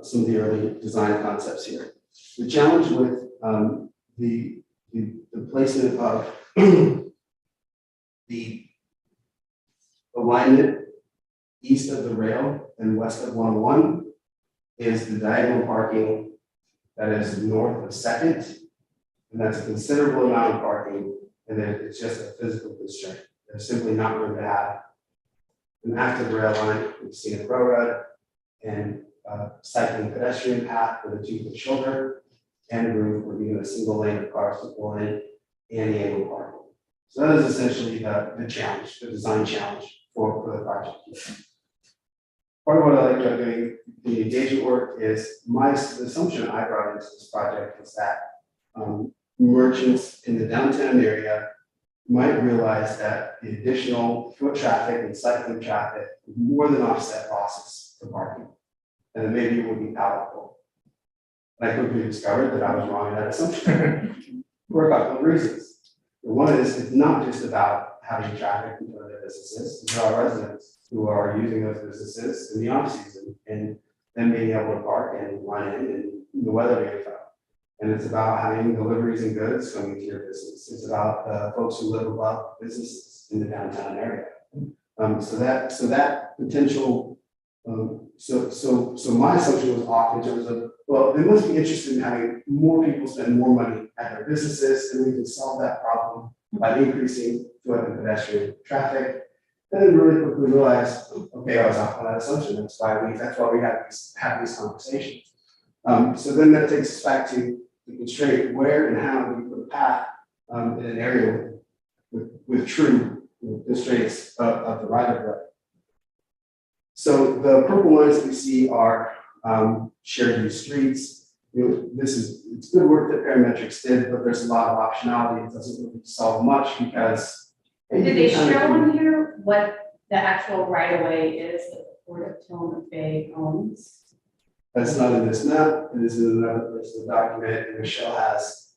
some of the early design concepts here. The challenge with the placement of the alignment east of the rail and west of 101 is the diagonal parking that is north of Second, and that's a considerable amount of parking, and then it's just a physical constraint. They're simply not going to have an active rail line with scenic railroad and cycling pedestrian path with a 2-foot shoulder and room for even a single lane of cars to pull in and the angle parking. So that is essentially the challenge, the design challenge for the project. Part of what I like about doing the engagement work is the assumption I brought into this project was that merchants in the downtown area might realize that the additional foot traffic and cycling traffic more than offset losses to parking, and that maybe it would be palatable. And I quickly discovered that I was wrong in that assumption for a couple of reasons. One is it's not just about having traffic in front of their businesses, it's our residents who are using those businesses in the off season and then being able to park and run in and the weather being fun. And it's about having deliveries and goods coming to your business. It's about folks who live above businesses in the downtown area. So that potential. So my assumption was off in terms of, well, they must be interested in having more people spend more money at their businesses, and we can solve that problem by increasing foot and pedestrian traffic. And then really quickly realized, okay, I was off on that assumption. That's why we have these conversations. So then that takes us back to the constraint: where and how do we put a path in an area with true constraints of the right of way. So the purple lines that we see are shared use streets. It's good work that parametrics did, but there's a lot of optionality. It doesn't really solve much because. Did they show on here what the actual right of way is that the Port of Tillamook Bay owns? That's not in this map. It is in another place in the document, and Michelle has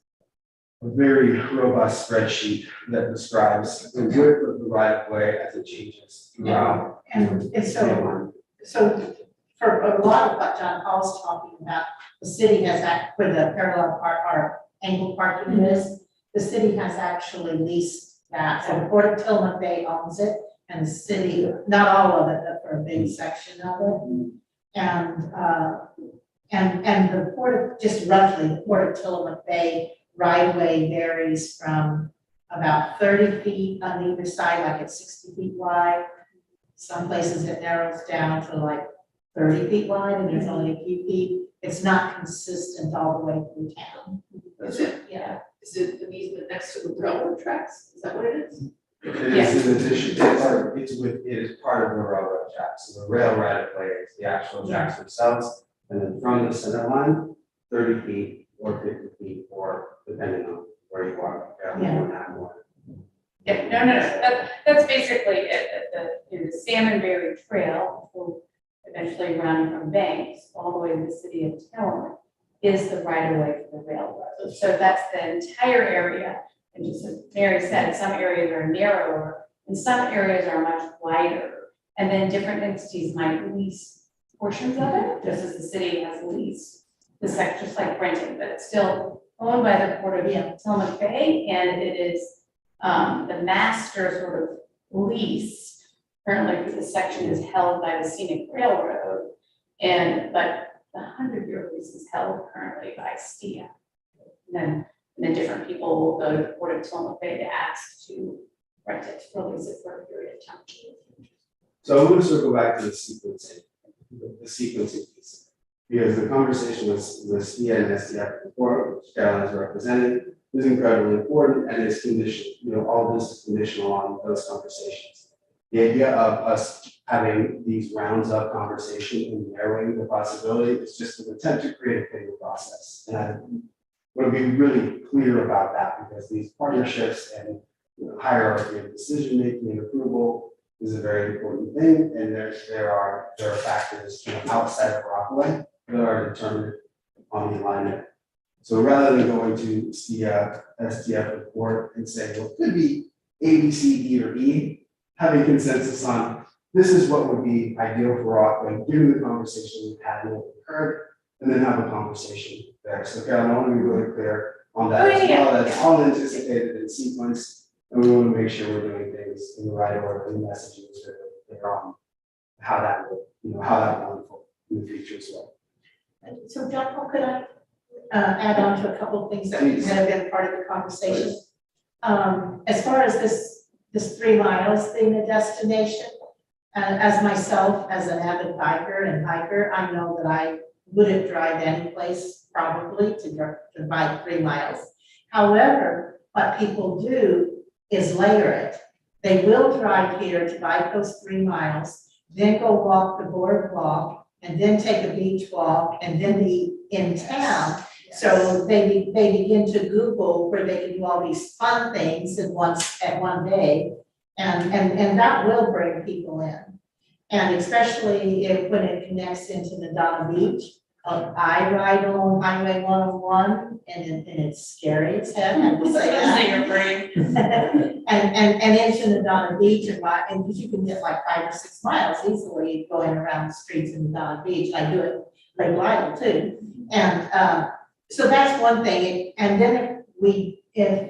a very robust spreadsheet that describes the width of the right of way as it changes throughout. And it's so for a lot of what John Paul's talking about, the city has where the parallel park or angle parking is, the city has actually leased that. So the Port of Tillamook Bay owns it, and the city, not all of it, but for a big section of it. And, and the port, just roughly, the Port of Tillamook Bay right-of-way varies from about 30 feet on either side, like it's 60 feet wide. Some places it narrows down to like 30 feet wide and there's only a few feet. It's not consistent all the way through town. Is it, Yeah. is it an easement next to the railroad tracks? Is that what it is? It is in addition, it is part of the railroad tracks, so the rail right of way is the actual tracks themselves. And then from the center line, 30 feet or 50 feet, or depending on where you are, more, not more. Yeah, no, that's basically it, the Salmonberry Trail, will eventually run from Banks all the way to the city of Tillamook, is the right of way for the railroad. So that's the entire area, and just as Mary said, some areas are narrower, and some areas are much wider. And then different entities might lease portions of it, just as the city has leased the section, just like renting, but it's still owned by the Port of Tillamook Bay, and it is the master sort of lease currently for the section is held by the Scenic Railroad, but the 100-year lease is held currently by STIA. And then different people will go to the Port of Tillamook Bay to ask to rent it, release it for a period of time. So I'm going to circle back to the sequencing piece. Because the conversation with STIA and STF before, which Caroline's represented, is incredibly important and is conditional, all of this is conditional on those conversations. The idea of us having these rounds of conversation and narrowing the possibility is just an attempt to create a bigger process. And I want to be really clear about that, because these partnerships and hierarchy of decision making and approval is a very important thing. And there are factors outside of Rockaway that are determined on the alignment. So rather than going to STF report and say, well, it could be A, B, C, D, or E, having consensus on this is what would be ideal for Rockaway, given the conversation we've had and what we've heard, and then have a conversation there. So Carolyn, I want to be really clear on that as well. That's all anticipated in sequence, and we want to make sure we're doing things in the right order and the messaging is clear on how that will, how that will unfold in the future as well. So John, could I add on to a couple of things that have been part of the conversation? As far as this 3 miles being the destination, as myself, as an avid biker and hiker, I know that I wouldn't drive any place probably to bike 3 miles. However, what people do is layer it. They will drive here to bike those 3 miles, then go walk the boardwalk, and then take a beach walk, and then be in town. So they begin to Google where they can do all these fun things at one day, and that will bring people in. And especially when it connects into the Donna Beach. I ride on Highway 101, and it's scary as hell. I have to say that. And into the Donna Beach, and because you can get like 5 or 6 miles easily going around the streets in the Donna Beach. I do it like Lyle too. And so that's one thing. And then if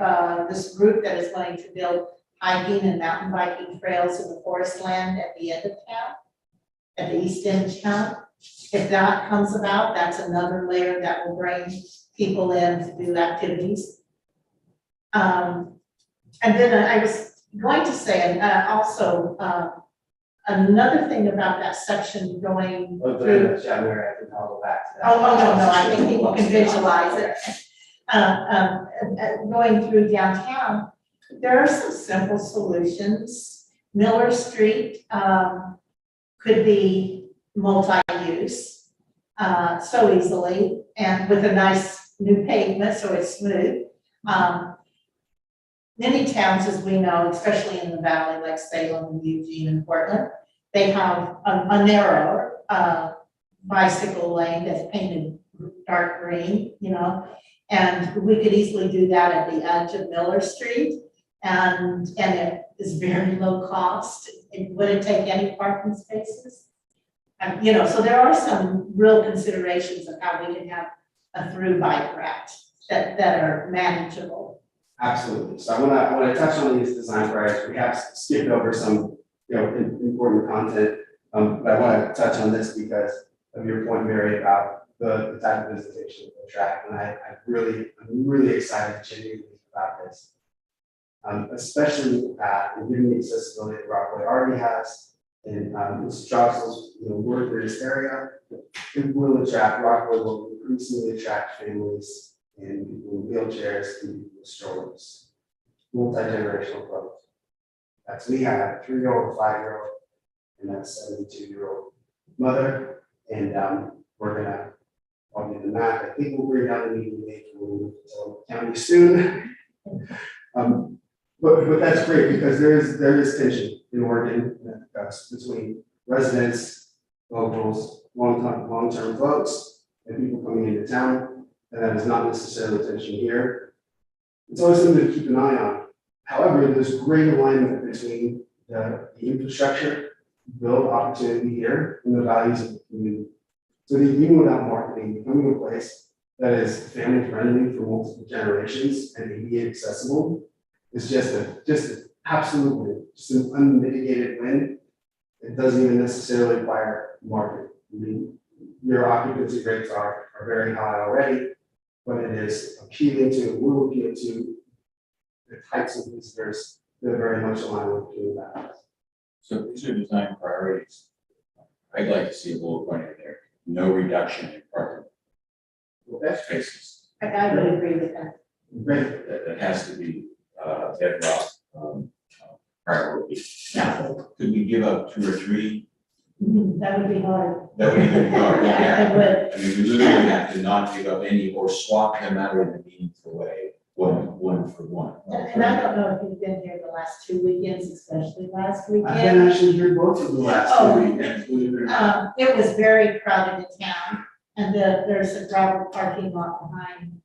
this group that is going to build hiking and mountain biking trails in the forest land at the end of town, at the east end of town, if that comes about, that's another layer that will bring people in to do activities. And then I was going to say, and also another thing about that section going through. Yeah, Mary, I think I'll go back to that. No, I think people can visualize it. Going through downtown, there are some simple solutions. Miller Street could be multi-use so easily, and with a nice new pavement so it's smooth. Many towns, as we know, especially in the valley, like Salem and Eugene and Portland, they have a narrow bicycle lane that's painted dark green, and we could easily do that at the edge of Miller Street, and it is very low cost. It wouldn't take any parking spaces. So there are some real considerations of how we can have a through bike route that are manageable. Absolutely. So I want to touch on these design priorities. We have skipped over some important content, but I want to touch on this because of your point, Mary, about the type of visitation of the track, and I'm really excited genuinely about this. Especially with the path and given the accessibility that Rockaway already has, and Mr. Jobs' work in this area, it will attract, Rockaway will increasingly attract families and people in wheelchairs and people with strollers, multi-generational growth. That's me, I have a 3-year-old, a 5-year-old, and that's a 72-year-old mother, and we're gonna, I'll do the math, I think we'll bring down the meeting date for the county soon. But that's great because there is tension in Oregon between residents, locals, long-term folks, and people coming into town, and that is not necessarily tension here. It's always something to keep an eye on. However, there's great alignment between the infrastructure, build opportunity here, and the values of the community. So that even without marketing, becoming a place that is family friendly for multiple generations and ADA accessible is just absolutely an unmitigated win. It doesn't even necessarily require marketing. I mean, your occupancy rates are very high already, but it is appealing to, will appeal to the types of visitors that are very much aligned with doing that. So these are design priorities. I'd like to see a bullet point in there, no reduction in parking spaces. I would agree with that. Great. That has to be bedrock priority. Now, could we give up 2 or 3? That would be hard. That would be good. Yeah, it would. I mean, we literally have to not give up any or swap them out in a meaningful way, one for one. And I don't know if you've been here the last 2 weekends, especially last I've been weekend. actually here both of the last Oh. 2 weekends, believe it or not. It was very crowded in town, and there's a gravel parking lot behind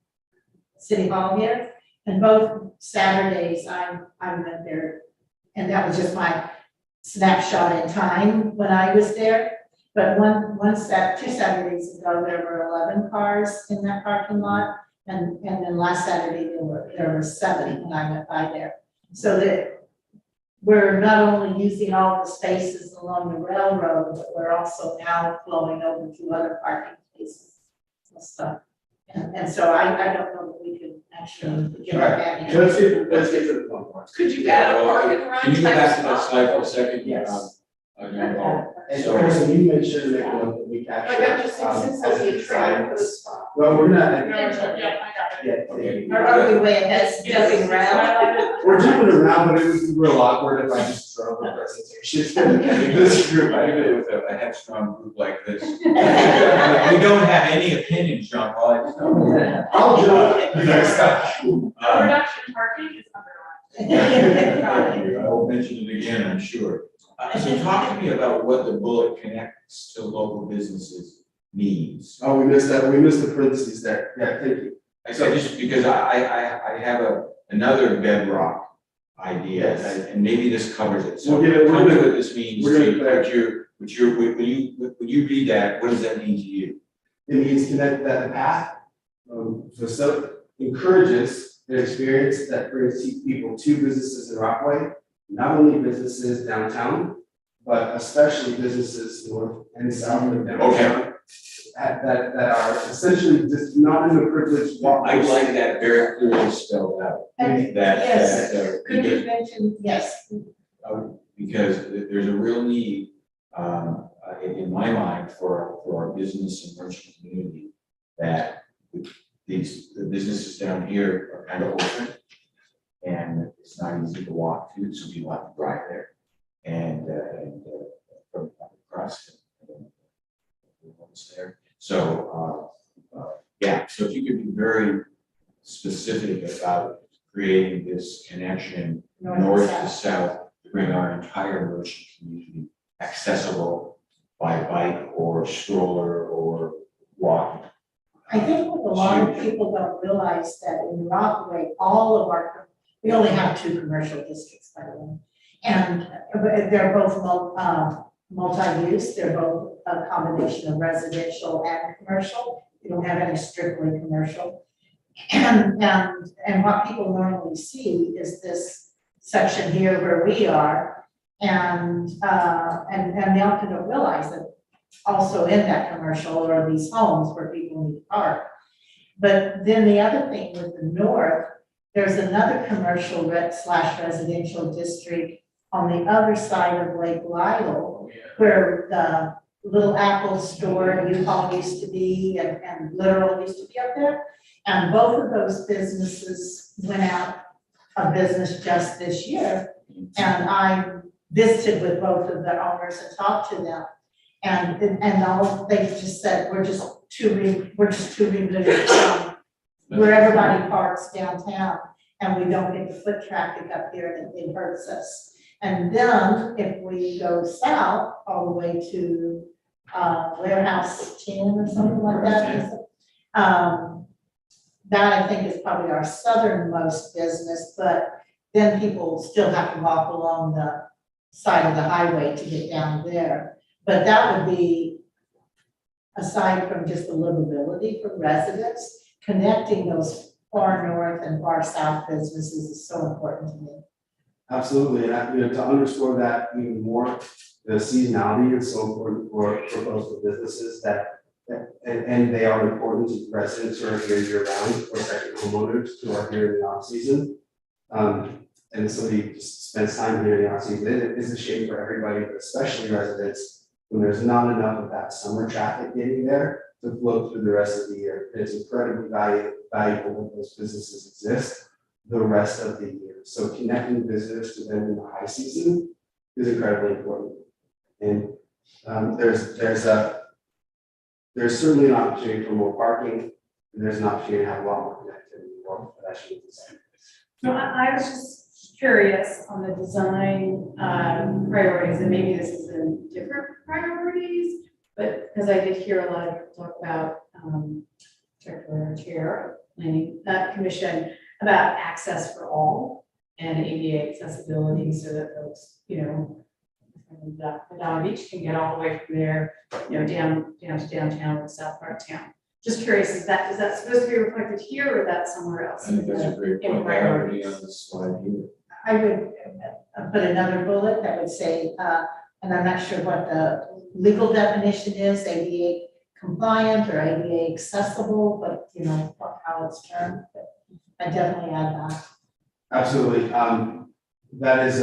City Hall here. And both Saturdays, I went there, and that was just my snapshot in time when I was there. But 2 Saturdays ago, there were 11 cars in that parking lot. And then last Saturday, there were 7 when I went by there. So that we're not only using all the spaces along the railroad, but we're also now flowing over to other parking spaces and stuff. And so I don't know that we could actually get our back in. Let's get to the fun part. Could you add a park and ride? Can you go type back to that spot? slide for a second? Yes. John Paul? And So- Chris, you make sure to make note that we Like capture. I'm just thinking, since as there'll be a trailer design. for the spot. Well, we're not, Yeah, I got it. Okay. Are we way ahead, jumping around? we're jumping around, but it would be real awkward if I just drove the presentation. This group, I did it with a headstrong group like this. We don't have any opinions, John Paul. I just don't. I'll jump the next time. Production parking is underlined. I will mention it again, I'm sure. So talk to me about what the bullet connects to local businesses means. Oh, we missed that, we missed the parentheses there, yeah, thank you. I said just because I have another bedrock idea, and maybe this covers it. So We'll get it- tell me what this means we're to gonna- when you read that, what does that mean to you? It means connect that path, so encourages an experience that brings people to businesses in Rockaway, not only businesses downtown, but especially businesses north and south of downtown. That are essentially just not in the privileged walk. I like that very clearly spelled out. And yes, could you mention, yes, Because there's a real need, in my mind, for our business and merchant community, that the businesses down here are kind of open, and it's not easy to walk to, so people have to drive there, and from across there. So, yeah, so if you could be very specific about creating this connection north to south, to bring our entire merchant community accessible by bike or stroller or walking. I think what a lot of people don't realize that in Rockaway, we only have 2 commercial districts, by the way. And they're both multi-use, they're both a combination of residential and commercial. We don't have any strictly commercial. And what people normally see is this section here where we are, and they often don't realize that also in that commercial or these homes where people need to park. But then the other thing with the north, there's another commercial slash residential district on the other side of Lake Lyle, where the Little Apple store, U-Haul used to be, and Literal used to be up there. And both of those businesses went out of business just this year. And I visited with both of the owners and talked to them. And all, they just said, we're just too removed from where everybody parks downtown, and we don't get the foot traffic up here, and it hurts us. And then if we go south all the way to Warehouse 10 or something like that, that I think is probably our southernmost business, but then people still have to walk along the side of the highway to get down there. But that would be, aside from just the livability for residents, connecting those far north and far south businesses is so important to me. Absolutely, and to underscore that even more, the seasonality is so important for local businesses and they are important to residents who are here year round, or second homeowners who are here in the off season. And somebody just spends time here in the off season, it is a shame for everybody, but especially residents, when there's not enough of that summer traffic getting there to flow through the rest of the year. It's incredibly valuable when those businesses exist the rest of the year. So connecting visitors to them in the high season is incredibly important. And there's certainly an opportunity for more parking, and there's an opportunity to have a lot more connectivity, more pedestrians. No, I was just curious on the design priorities, and maybe this is in different priorities, but because I did hear a lot of people talk about, particular chair, planning, that commission, about access for all and ADA accessibility so that folks, from Madonna Beach can get all the way from there, down to downtown or south part of town. Just curious, is that supposed to be reflected here or that somewhere else? I think that's a great in point. priorities? On the slide here. I would put another bullet that would say, and I'm not sure what the legal definition is, ADA compliant or ADA accessible, but how it's termed, but I definitely add that. Absolutely. That is,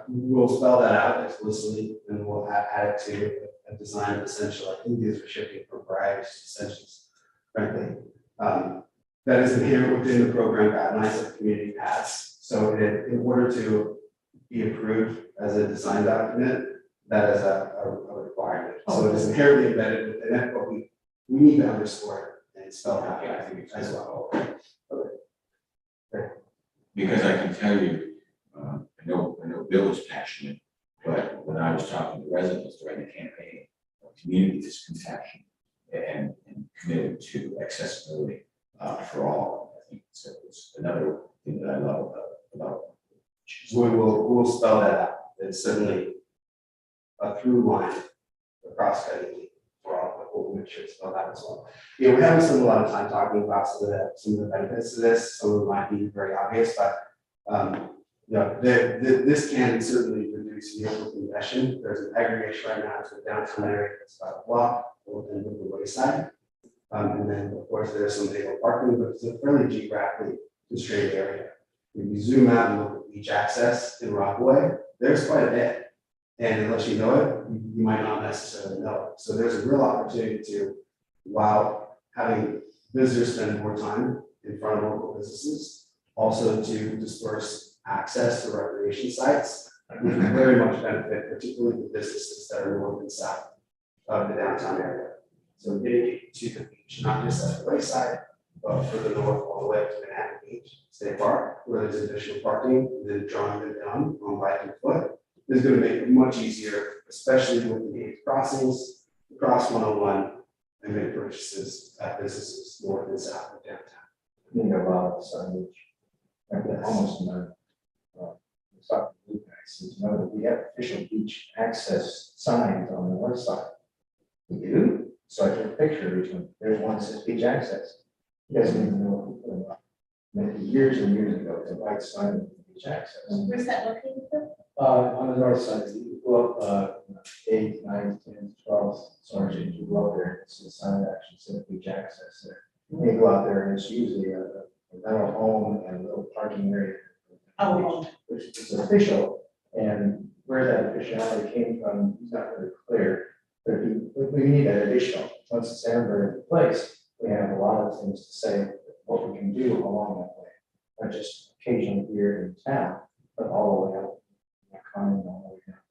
we'll spell that out explicitly and we'll add it to a design essential. I think these are shifting from varieties to essentials, frankly. That is inherent within the program guidelines that the community has. So in order to be approved as a design document, that is a requirement. So it is inherently embedded within it, but we need to underscore it and spell it out, I think, as well. Because I can tell you, I know Bill is passionate, but when I was talking to residents during the campaign, the community is compassionate and committed to accessibility for all. I think it's another thing that I love about. We'll spell that out. It's certainly a through line across cutting for all, but we'll make sure to spell that as well. We haven't spent a lot of time talking about some of the benefits of this. Some of them might be very obvious, but this can certainly reduce vehicle congestion. There's an aggregation right now to the downtown area that's about a block, within the wayside. And then of course there's some vehicle parking, but it's a fairly geographically constrained area. When you zoom out and look at beach access in Rockaway, there's quite a bit. And unless you know it, you might not necessarily know it. So there's a real opportunity to, while having visitors spend more time in front of local businesses, also to disperse access to recreation sites, which would very much benefit, particularly the businesses that are north and south of the downtown area. So getting to the beach, not just at the wayside, but further north all the way to Manhattan Beach State Park, where there's additional parking, and then drawing them down on bike and foot is going to make it much easier, especially with the gated crossings, across 101, and make purchases at businesses north and south of downtown. I think a lot of signage, like almost none. It's not you guys, that we have official beach access signs on the north side. We do, so I took a picture of each one. There's one that says beach access. You guys don't even know what we put them up. Maybe years and years ago, it's a white sign of beach access. Where's that located? On the north side, you go up, 8, 9, 10, 12, so much as you go up there, it's the sign that actually says beach access there. And you go out there and it's usually a rental home and a little parking area. Oh. Which is official, and where that officiality came from, is not really clear. But we need that additional, once the Salmonberry is in place, we have a lot of things to say, what we can do along that way. Not just occasionally here in town, but all the way up, coming all the way down.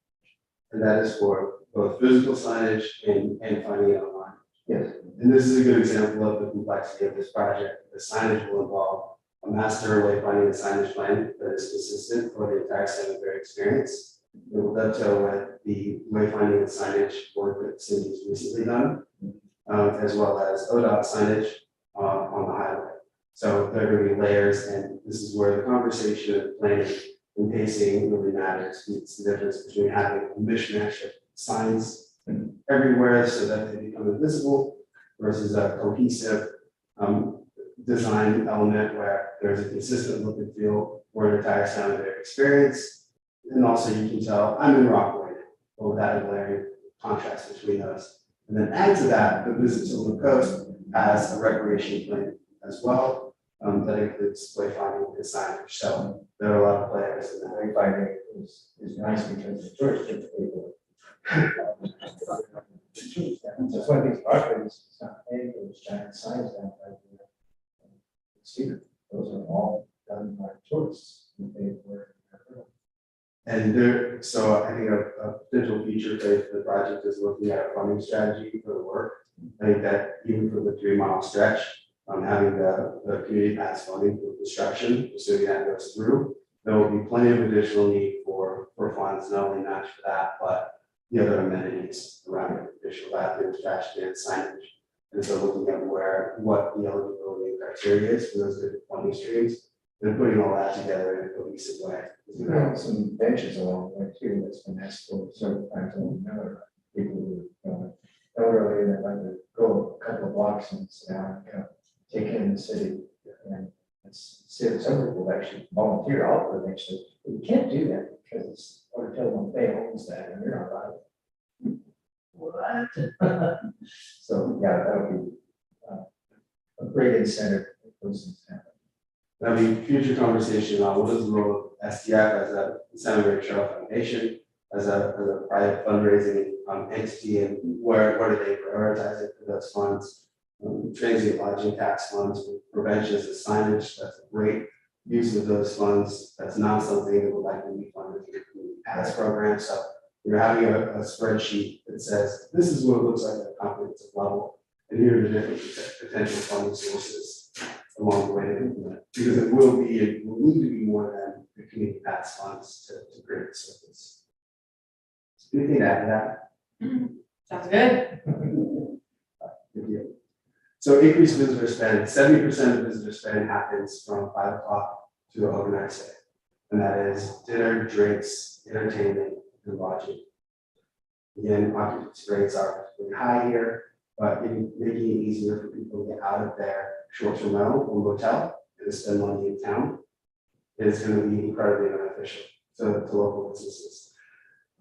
And that is for both physical signage and finding it online. Yes. And this is a good example of the complexity of this project. The signage will involve a master wayfinding and signage plan that is consistent for the entire Salmonberry experience. It will dovetail with the wayfinding and signage work that Cindy's recently done, as well as ODOT signage on the highway. So there are going to be layers, and this is where the conversation of planning and pacing really matters. It's the difference between having a mishmash of signs everywhere so that they become invisible versus a cohesive design element where there's a consistent look and feel for an entire Salmonberry experience. And also you can tell I'm in Rockaway, but without a glaring contrast between those. And then add to that, the Visit to the Coast has a recreation plan as well that includes wayfinding and signage. So there are a lot of players in that. Wayfinding is nice because the tourists get to pay for it. That's one of these properties, it's not paying for those giant signs down there. See, those are all done by tourists. Who pay for it. And there, so I think a potential future phase for the project is looking at a funding strategy for the work. I think that even for the 3-mile stretch, having the community pass funding for construction, assuming that goes through, there will be plenty of additional need for funds, not only match for that, but the other amenities around it, additional bathrooms, trash cans, signage. And so looking at what the eligibility criteria is for those different funding streams, and putting all that together in a cohesive way. There's been some benches along the way too, that's been asked for several times over another. People who don't really, they like to go a couple of blocks and sit down and kind of take in the city. And it's, some people actually volunteer out for eventually, but you can't do that because Hotel Montbay owns that and you're not allowed. What? So, yeah, that would be a great incentive for those things to happen. That'll be future conversation on what is the role of STF as a Salmonberry Trail Foundation, as a private fundraising entity, and where do they prioritize it for those funds? Transient lodging tax funds, prevention as a signage, that's a great use of those funds. That's not something that would likely be funded through the community pass program. So you're having a spreadsheet that says, this is what it looks like at a comprehensive level, and here are the different potential funding sources along the way to implement, because it will need to be more than the community pass funds to create the surface. So anything to add to that? Sounds good. Good deal. So increased visitor spend, 70% of visitor spend happens from 5 o'clock to the overnight stay. And that is dinner, drinks, entertainment, and lodging. Again, occupancy rates are really high here, but making it easier for people to get out of their short-term rental or motel and spend money in town is going to be incredibly beneficial to local businesses.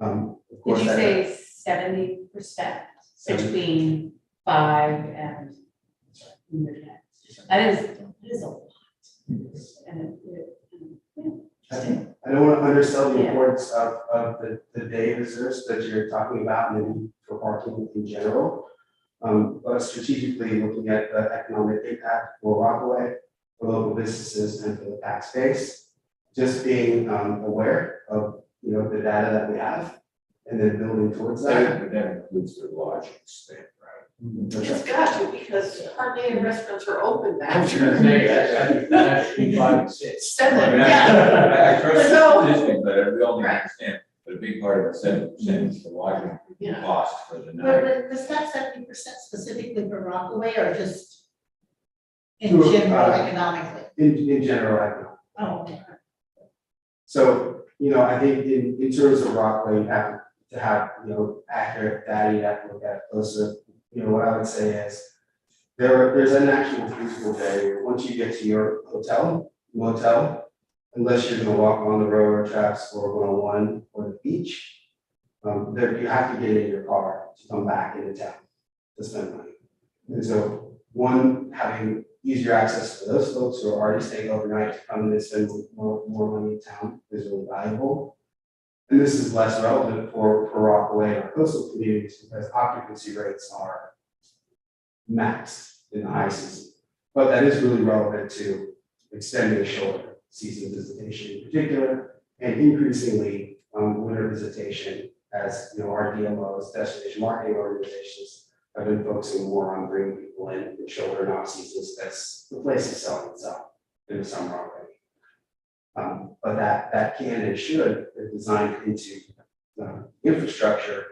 Of Did course, you that- say 70% between 5 and midnight? That is a lot. And I don't want to undersell the Yeah. importance of the day visitors that you're talking about, maybe for parking in general. But strategically looking at the economic impact for Rockaway, for local businesses, and for the tax base, just being aware of the data that we have, and then building towards that. But that includes the lodging stay, right? It's got to, because hardly any restaurants are open I now. was gonna say, that's between 5 and 6. I mean, Yeah. I trust So- the positioning, but we all need to Right. understand, but a big part of the 7% is the lodging Yeah. cost for the But night. was that 70% specifically for Rockaway or just in To, general economically? In general, I know. Oh, okay. So, I think in terms of Rockaway, you have to have, accurate data, you have to look at it closer. What I would say is there's an actual physical barrier. Once you get to your hotel, motel, unless you're gonna walk on the railroad tracks or 101 or the beach, there, you have to get in your car to come back into town to spend money. And so, one, having easier access for those folks who are already staying overnight to come in and spend more money in town is really valuable. And this is less relevant for Rockaway and our coastal communities because occupancy rates are maxed in the high season. But that is really relevant to extending the shoulder season visitation in particular, and increasingly winter visitation as our DMOs, destination marketing organizations, have been focusing more on bringing people in shoulder and off seasons. That's the place is selling itself in the summer already. But that can and should, if designed into infrastructure,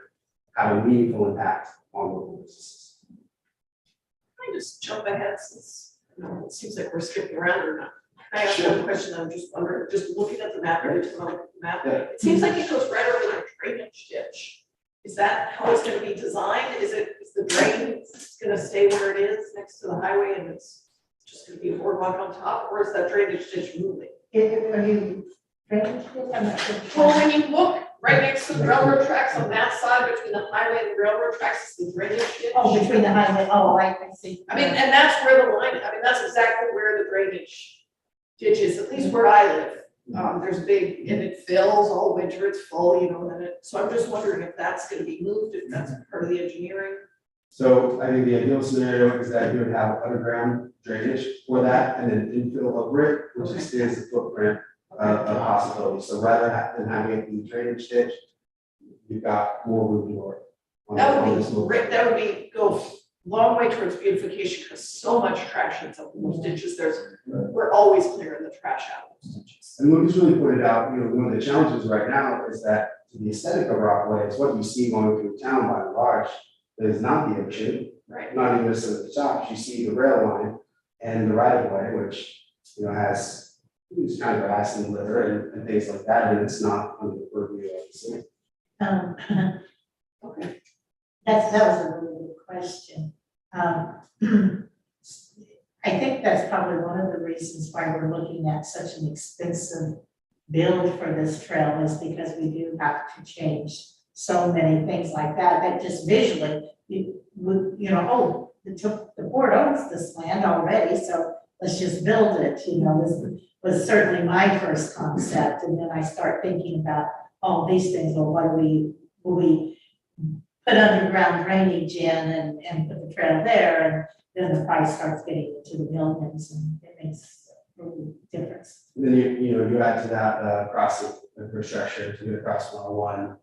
have a meaningful impact on local businesses. Can I just jump ahead since, it seems like we're skipping around or not? I ask Sure. one question, I'm just wondering, just looking at the map, Yeah. it seems like it goes right over a drainage ditch. Is that how it's gonna be designed? Is the drain gonna stay where it is next to the highway and it's just gonna be a boardwalk on top, or is that drainage ditch moving? Are you drainage ditch? I'm not sure. Well, when you look right next to the railroad tracks on that side, between the highway and the railroad tracks, is the drainage ditch. Oh, between the highway, I see. I mean, and that's where the line, that's exactly where the drainage ditch is, at least where I live. There's big, and it fills all winter, it's full, and then so I'm just wondering if that's gonna be moved, if that's part of the engineering. So I think the ideal scenario is that you would have underground drainage for that and then infill over it, which extends the footprint of possibilities. So rather than having it be drainage ditch, you've got more room north. That would be great, that would be, go long way towards beautification, because so much trash ends up in those ditches, we're always clearing the trash out of those ditches. And Lucas really pointed out, one of the challenges right now is that the aesthetic of Rockaway is what you see going through town by and large. It is not the ocean, Right. not even necessarily the shops. You see the rail line and the right of way, which has kind of grass and litter and things like that, and it's not under the purview of the city. Okay. That was a really good question. I think that's probably one of the reasons why we're looking at such an expensive build for this trail is because we do have to change so many things like that just visually, the board owns this land already, so let's just build it, was certainly my first concept. And then I start thinking about all these things, well, what will we put underground drainage in and put the trail there, and then the price starts getting into the millions, and it makes a real difference. And then you add to that crossing infrastructure to get across 101,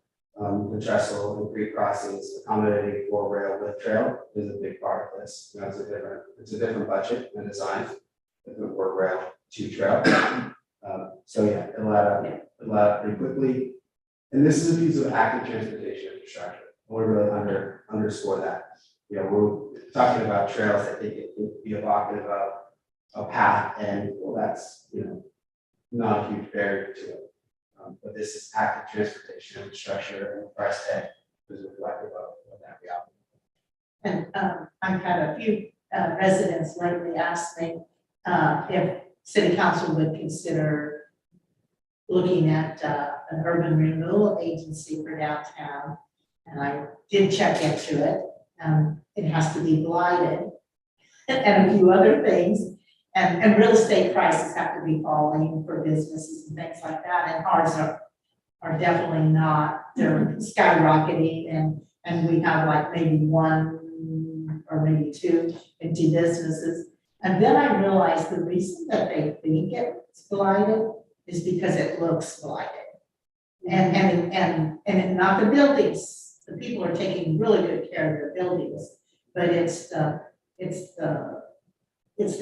the trestle and creek crossings, accommodating for rail with trail is a big part of this. It's a different budget and design, different for rail to trail. So yeah, it'll add up pretty quickly. And this is a piece of active transportation infrastructure. I want to really underscore that. We're talking about trails that they can be evocative of a path, and that's not a huge barrier to it. But this is active transportation infrastructure, and the price tag is reflective of that reality. And I've had a few residents lately ask me if city council would consider looking at an urban renewal agency for downtown. And I did check into it. It has to be blighted and a few other things. And real estate prices have to be falling for businesses and things like that. And ours are definitely not, they're skyrocketing. And we have like maybe one or maybe two empty businesses. And then I realized the reason that they think it's blighted is because it looks blighted. And not the buildings. The people are taking really good care of their buildings, but it's the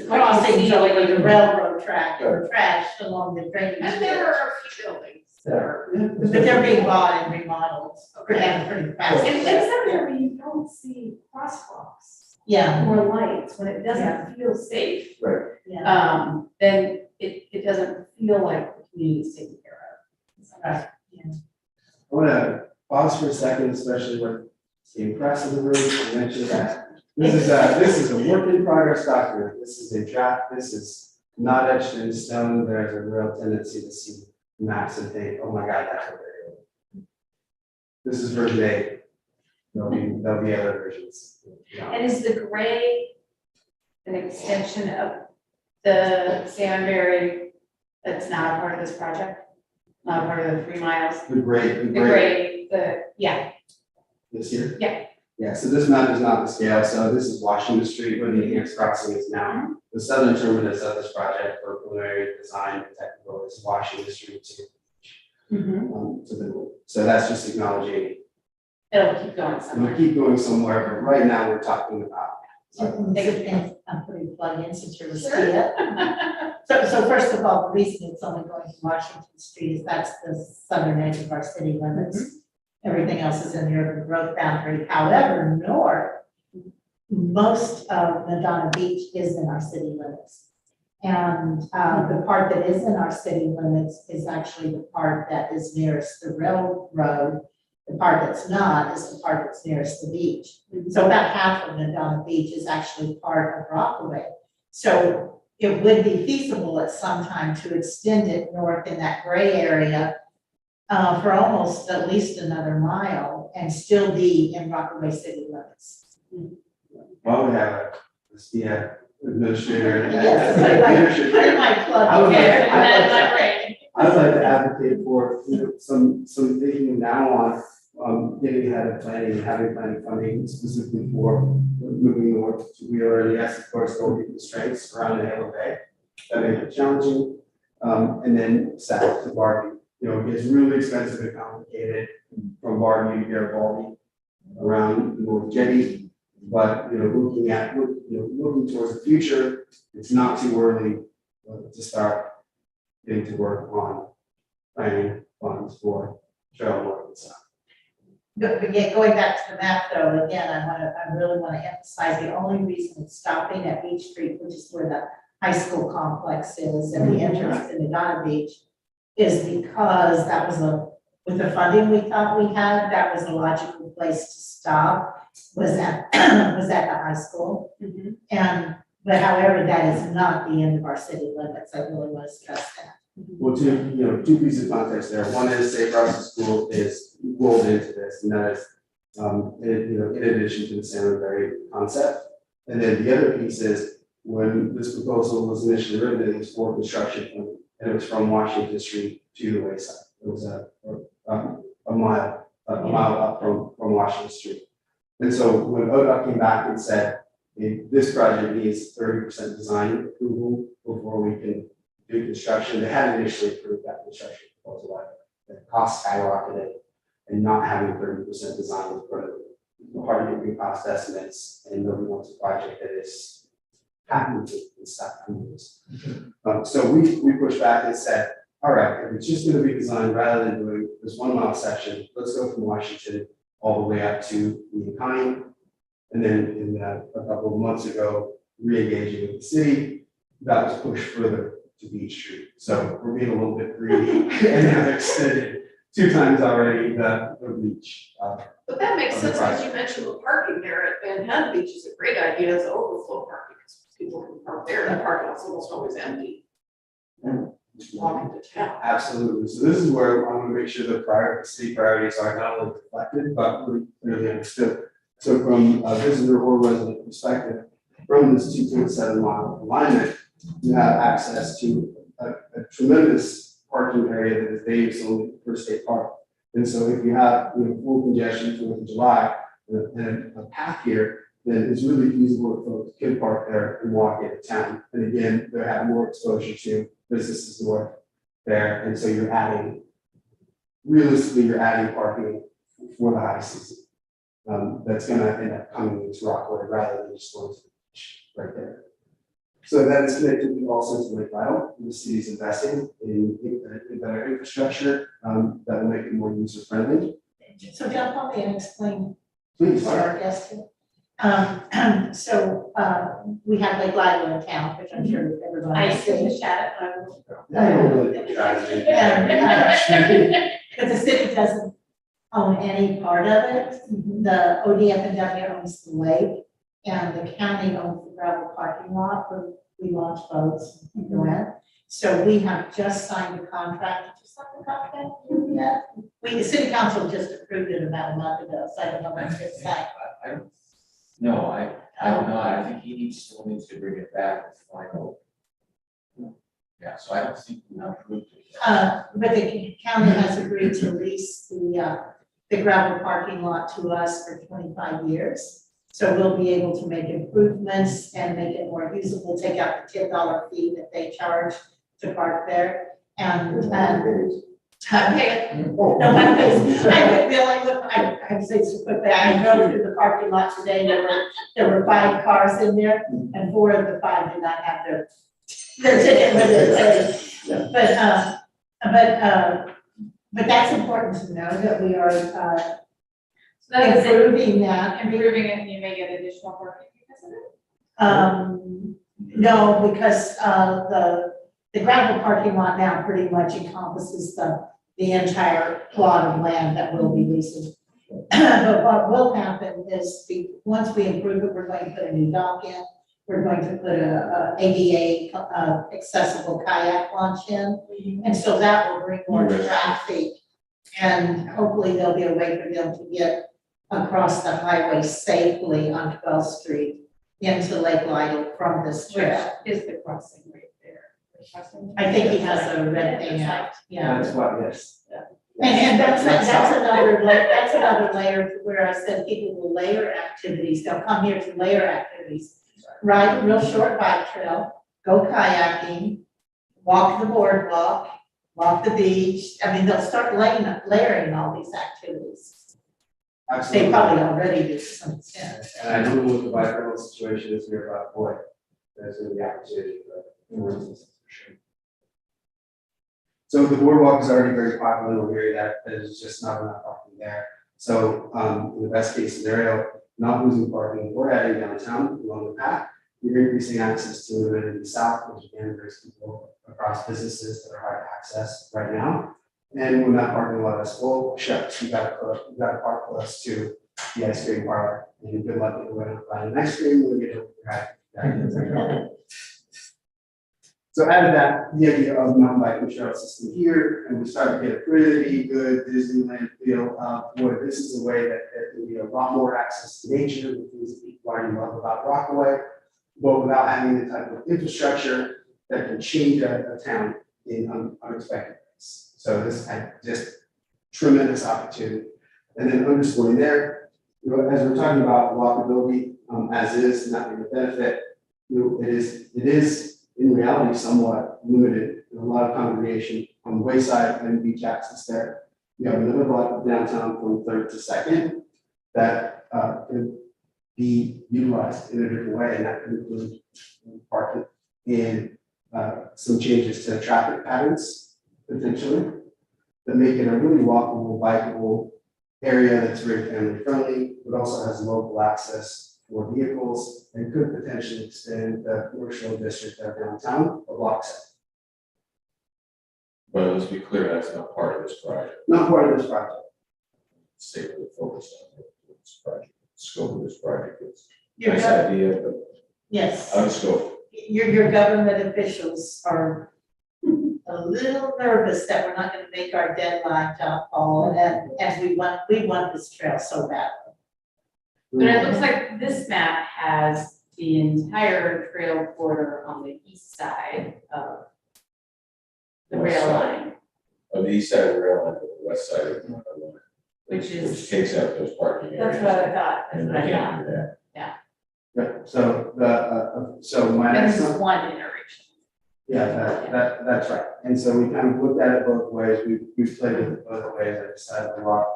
crossings over the railroad track or trash along the drainage. And there are a few buildings that are. But they're being bought and remodeled pretty fast. And somewhere you don't see crosswalks Yeah, or lights, when it doesn't feel safe, yeah. then it doesn't feel like the community is taken care of. Right, yeah. I want to pause for a second, especially with the press in the room, to mention that this is a work in progress document. This is a draft. This is not etched in stone, there's a real tendency to see maps and think, oh my God, that's what they're doing. This is version 8. There'll be other versions. Yeah. And is the gray an extension of the Salmonberry that's not a part of this project? Not a part of the 3 miles? The gray, The gray, yeah, this here? Yeah. Yeah, so this map is not the scale, so this is Washington Street where the Enhanced Crossing is now. The southern terminus of this project for preliminary design and technical is Washington Street to the north. So that's just acknowledging, it'll keep going we'll somewhere. keep going somewhere, but right now we're talking about. I'm putting plug in since you're Lucia. So first of all, the reason it's only going to Washington Street is that's the southern edge of our city limits. Everything else is in the urban growth boundary. However, north, most of Madonna Beach is in our city limits. And the part that is in our city limits is actually the part that is nearest the railroad. The part that's not is the part that's nearest the beach. So about half of Madonna Beach is actually part of Rockaway. So it would be feasible at some time to extend it north in that gray area for almost at least another mile and still be in Rockaway city limits. Well, we have the administrator. Yes, leadership put here. my plug I would in like- there. I'd like- my brain. I'd like to advocate for, some thinking now on, getting ahead of planning and having planning funding specifically for moving north to Wheeler. And yes, of course, there will be constraints around the Halo Bay that make it challenging. And then south to Barbie, it gets really expensive and complicated from Barbie to Garibaldi around the North Jetty. But, looking towards the future, it's not too early to start getting to work on planning funds for trail north and south. But yet, going back to the map though, again, I really want to emphasize the only reason it's stopping at Beach Street, which is where the high school complex is and the entrance to Madonna Beach, is because that was with the funding we thought we had, that was a logical place to stop, was at the high school. But however, that is not the end of our city limits. I really want to stress that. Well, two pieces of context there. One is Safe Routes to School is rolled into this, and that is, in addition to the Salmonberry concept. And then the other piece is when this proposal was initially written, it was for construction, and it was from Washington Street to the wayside. It was a mile up from Washington Street. And so when ODOT came back and said, this project needs 30% design approval before we can do construction, they hadn't initially approved that construction proposal. The cost skyrocketed, and not having 30% design was part of the hard to get cost estimates, and nobody wants a project that is patented and stuff. So we pushed back and said, all right, if it's just going to be designed rather than doing this 1 mile section, let's go from Washington all the way up to Lehi. And then a couple of months ago, re-engaging with the city, that was pushed further to Beach Street. So we're being a little bit greedy and have extended 2 times already the reach. But that makes Of the sense, because project. you mentioned the parking there at Manhattan Beach is a great idea as overflow parking, because people can park there, that parking lot's almost always empty. And walk into town. Absolutely. So this is where I want to make sure the city priorities are not only reflected, but really clearly understood. So from a visitor or resident perspective, from this 2.7 mile alignment, you have access to a tremendous parking area that is Dave's only for State Park. And so if you have full congestion for July and a path here, then it's really feasible that folks can park there and walk into town. And again, they have more exposure to businesses north there. And so realistically, you're adding parking for the high season. That's going to end up coming into Rockaway rather than just going to the beach right there. So that is connected to also to Lake Vital. The city is investing in better infrastructure that will make it more user friendly. So John, help me and explain Please. for our guests here. So we have Lake Vital in town, which I'm sure everyone I has used to seen. chat. Yeah, I don't really try to- And, but the city doesn't own any part of it. The ODF&W owns the lake, and the county owns the gravel parking lot where we launch boats and go in. So we have just signed the contract. Did you sign the contract yet? The city council just approved it about a month ago, so I don't know what to say. I don't, no, I don't know, I think he still needs to bring it back with final. Yeah, so I don't think we approved it. But the county has agreed to lease the gravel parking lot to us for 25 years. So we'll be able to make improvements and make it more usable, take out the $10 fee that they charge to park there. And, okay, no, I'm just, I say so quickly, I drove through the parking lot today, there were 5 cars in there, and 4 of the 5 did not have their ticket with it. But that's important to know that we are So that is it, improving that. improving it, and you may get additional parking because of it? No, because the gravel parking lot now pretty much encompasses the entire plot of land that we'll be leasing. But what will happen is, once we improve it, we're going to put a new dock in. We're going to put a ADA accessible kayak launch in. And so that will bring more traffic. And hopefully there'll be a way for them to get across the highway safely on 12th Street into Lake Lytle from this trail. Which is the crossing right there. The crossing. I think he has a red thing out, yeah. That's what, yes. And that's another layer to where I said people will layer activities, they'll come here to layer activities. Ride a real short bike trail, go kayaking, walk the boardwalk, walk the beach. I mean, they'll start layering all these activities. They Absolutely. probably already do to some extent. And I know with the bike rental situation is here about boy, there's gonna be opportunity for instance, for sure. So the boardwalk is already very popular, we're hearing that there's just not enough parking there. So, in the best case scenario, not losing parking or adding downtown along the path, you're increasing access to the amenity south, which again, brings people across businesses that are hard to access right now. And when that parking lot is full, shucks, you gotta park close to the ice cream parlor. And good luck if you went out buying ice cream, we'll get it right. So out of that, the idea of mountain bike trail system here, and we start to get a pretty good Disneyland feel where this is a way that there can be a lot more access to nature, the things that people already love about Rockaway, but without having the type of infrastructure that can change a town in unexpected ways. So this is just tremendous opportunity. And then underscoring there, you know, as we're talking about walkability, as is, not going to benefit, you know, it is in reality somewhat limited. There's a lot of congregation on the wayside and beach access there. You have another block of downtown from 3rd to 2nd that could be utilized in a different way, and that could include parking and some changes to traffic patterns potentially that make it a really walkable, bikeable area that's very family friendly, but also has local access for vehicles and could potentially extend the commercial district of downtown a block south. But let's be clear, that's not part of this project. Not part of this project. Stay really focused on this project, scope of this project. It's Your nice gov- idea, but Yes, on scope. your government officials are a little nervous that we're not gonna make our deadline, John Paul, and we want this trail so badly. But it looks like this map has the entire trail corridor on the east side of the rail line, On the east side of the rail line, but the west side of the line, which is, takes out those parking areas. that's what I thought, that's And what we I can't thought. do that. Yeah, so so my And next this is one, one iteration. yeah, that's right. And so we kind of looked at it both ways. We've played it both ways. I decided to walk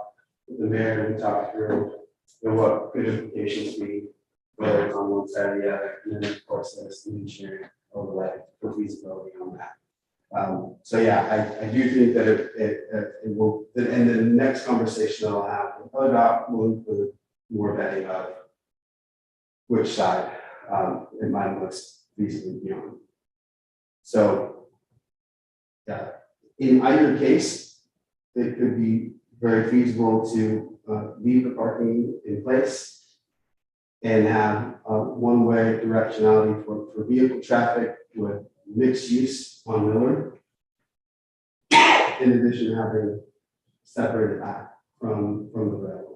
with the mayor and we talked through, you know, what could implications be, whether it's on one side or the other. And then of course, there's the engineering overlay for feasibility on that. So yeah, I do think that it will, and the next conversation that I'll have with ODOT will include more vetting of which side it might most feasibly be on. So, yeah, in either case, it could be very feasible to leave the parking in place and have one-way directionality for vehicle traffic with mixed use on Miller. In addition to having separated that from the railroad.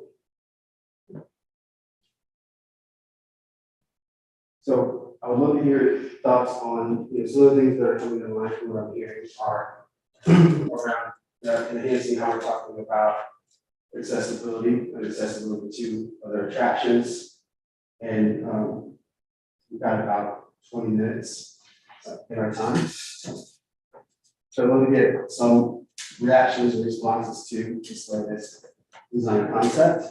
So I would love to hear your thoughts on, some of the things that are coming to mind from what I'm hearing are around enhancing how we're talking about accessibility and accessibility to other attractions. And we've got about 20 minutes in our time. So I'd love to get some reactions and responses to just like this design concept.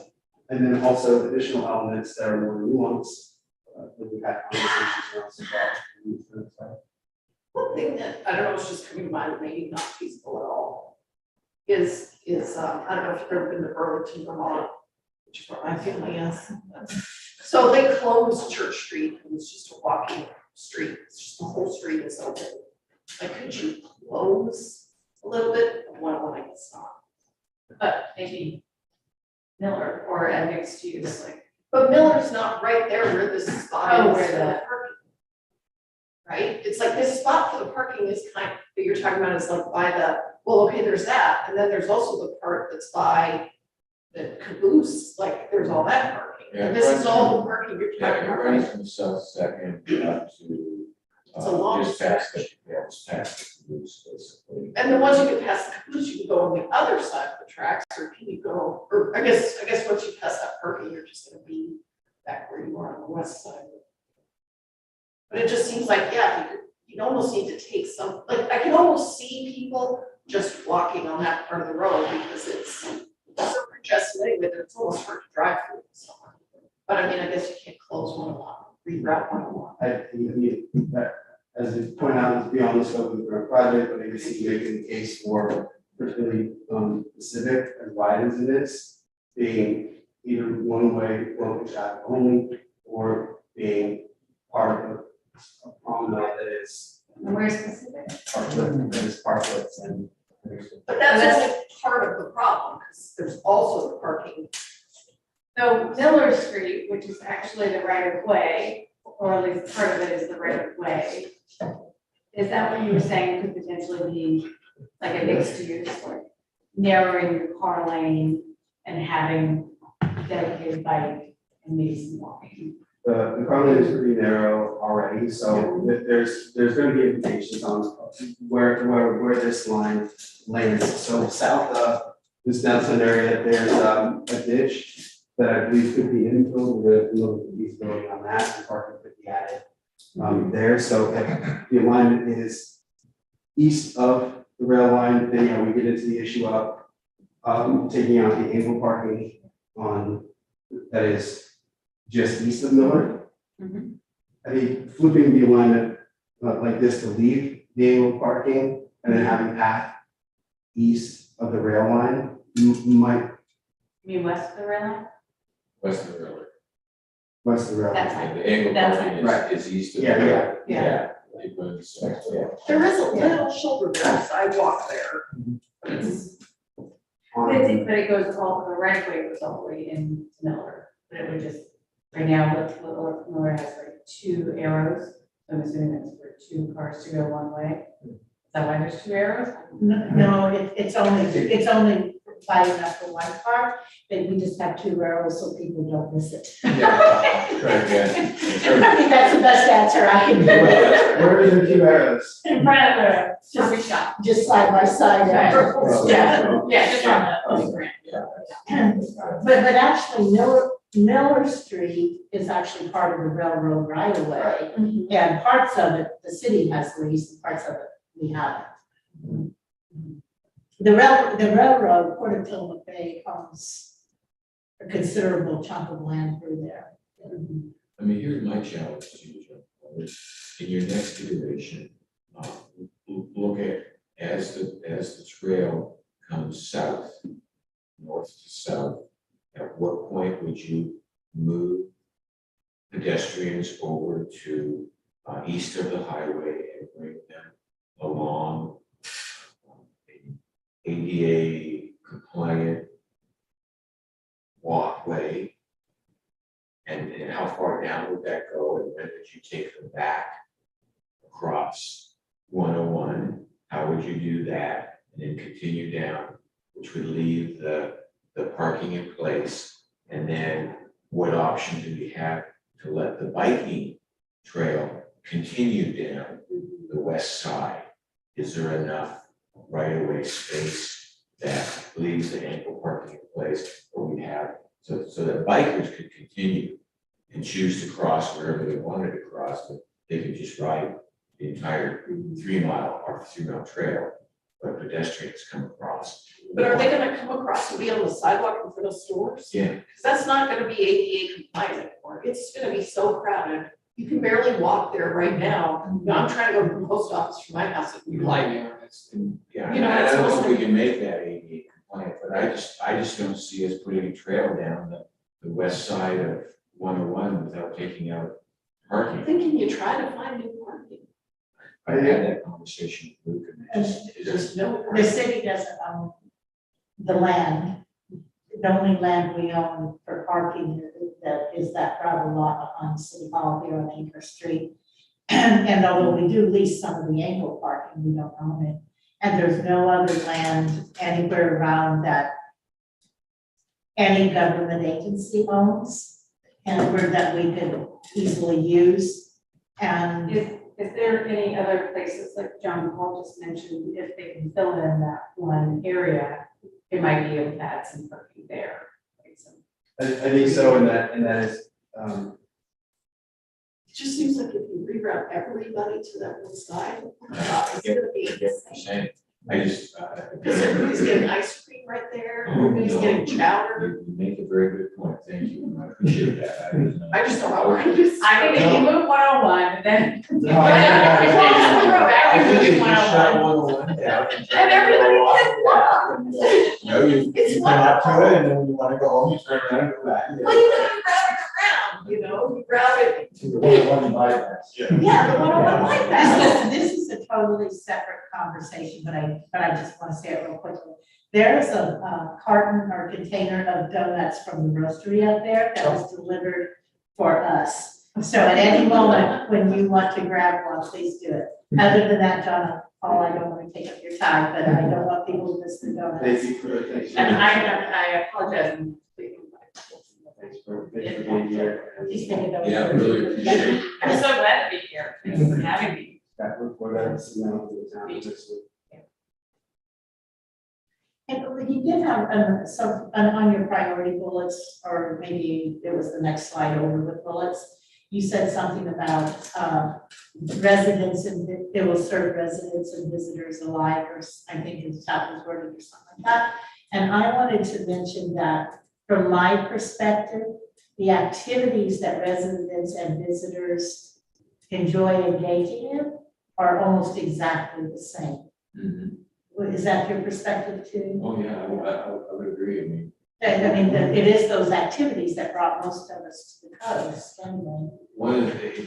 And then also additional elements that are more nuanced. That we've had conversations around so far. One thing that, I don't know, it's just coming to mind, maybe not feasible at all, is, I don't know if you've ever been to Burlington, Vermont, which is where my family is. So they closed Church Street, and it's just a walking street, it's just the whole street is open. Like, could you close a little bit? Well, I guess not. But maybe Miller or a mixed use, like, But Miller's not right there where this spot Oh, is where for the parking. Right? It's like this spot for the parking is kind of, that you're talking about is like by the, well, okay, there's that, and then there's also the part that's by the caboose, like there's all that parking. And this is all the parking you're Yeah, talking it about. runs from South Second up to, It's a long just past the, stretch. yeah, just past the caboose, basically. And then once you get past the caboose, you can go on the other side of the tracks, or can you go, or I guess once you pass that parking, you're just gonna be back where you are on the west side. But it just seems like, yeah, you'd almost need to take some, like, I can almost see people just walking on that part of the road because it's so congested anyway that it's almost hard to drive through somewhere. But I mean, I guess you can't close 101, reroute 101. I think that, as you point out, is beyond the scope of the current project, but maybe see making the case for particularly Pacific, as wide as it is, being either one-way local traffic only, or being part of a promenade that is where's specific? parklets and. But that's only part of the problem, because there's also the parking. So Miller Street, which is actually the right of way, or at least part of it is the right of way. Is that what you were saying could potentially be like a mixed use, like narrowing your car lane and having dedicated bike and maybe some walking? The car lane is pretty narrow already, so there's going to be implications on where this line lands. So south of this downtown area, there's a ditch that I believe could be infilled with a little feasibility on that, and parking could be added there. So if the alignment is east of the rail line, then we get into the issue of taking out the angle parking on that is just east of Miller. Mhm. I think flipping the alignment like this to leave the angle parking and then having path east of the rail line might You mean west of the rail line? West of the railroad. west of the rail. That's line. And the angle That's parking right. is east of the Yeah, yeah, railroad. yeah. It runs, yeah. There is a little shoulder there, sidewalk there. But it's, But it goes all, the right of way goes all the way in Miller, but it would just, right now, Miller has like 2 arrows. So I'm assuming that's for 2 cars to go one way. Is that why there's 2 arrows? No, it's only wide enough for one car, but we just have 2 arrows so people don't miss it. Yeah, right, yeah. I think that's the best answer I can do. Where are the 2 arrows? In front of her, Every shot. just side by side. Yeah, yeah, just on the grant. But actually, Miller Street is actually part of the railroad right of way. And parts of it, the city has leased, and parts of it we haven't. The railroad, Port of Tillamook Bay, owns a considerable chunk of land through there. I mean, here's my challenge to you, Joe. In your next iteration, look at as the trail comes south, north to south, at what point would you move pedestrians over to east of the highway and bring them along an ADA compliant walkway And how far down would that go, and when would you take them back across 101? How would you do that? And then continue down, which would leave the parking in place. And then what option do we have to let the biking trail continue down the west side? Is there enough right-of-way space that leaves the ankle parking in place, or we have, so that bikers could continue and choose to cross wherever they wanted to cross, but they could just ride the entire 3 mile or 3 mile trail, but pedestrians come across. But are they gonna come across and be on the sidewalk in front of stores? Yeah. Because that's not gonna be ADA compliant anymore. It's gonna be so crowded. You can barely walk there right now. You know, I'm trying to go to the post office from my house at like, Yeah, You know, I it's don't know if supposed we to- can make that ADA compliant, but I just don't see us putting a trail down the west side of 101 without taking out I'm parking. thinking you try to find new parking. I had that conversation with Luke, and it just, There's no The parking. city doesn't own the land. The only land we own for parking is that gravel lot behind City Hall here on Anchor Street. And although we do lease some of the Angle parking, we don't own it. And there's no other land anywhere around that any government agency owns, and where that we could easily use. And Is there any other places, like John Paul just mentioned, if they can fill in that one area, it might be able to add some parking there. Like some- I think so, and that is, It just seems like if you reroute everybody to that one side, I it's get gonna be what you're insane. saying. I just, Because everybody's getting ice cream right there, everybody's getting chowder. you make a very good point, thank you, I appreciate that. I just don't know where to just. I think if you move 101, then. No, I I think if you Move shut 101. 101 down. And everybody can walk. No, It's you come up to it, and then when you wanna go home, you turn around and go back. Well, you know, you route it around, you know, you route it. To the 101 bypass. Yeah, the 101 bypass. this is a totally separate conversation, but I just want to say it real quickly. There is a carton or container of donuts from the roastery out there that was delivered for us. So at any moment, when you want to grab one, please do it. Other than that, John, I don't want to take up your time, but I don't want people to miss the donuts. thank you for, thank you. And I apologize. Thanks for being here. Please take it over. Yeah, really appreciate it. I'm so glad to be here. Thanks for having me. That report out to the town this week. And you did have, on your priority bullets, or maybe it was the next slide over with bullets, you said something about, residents and it will serve residents and visitors alike, or I think it's how it was worded or something like that. And I wanted to mention that from my perspective, the activities that residents and visitors enjoy engaging in are almost exactly the same. Mhm. Is that your perspective too? Oh, yeah, I would agree, I mean, It is those activities that brought most of us to the coast, anyway.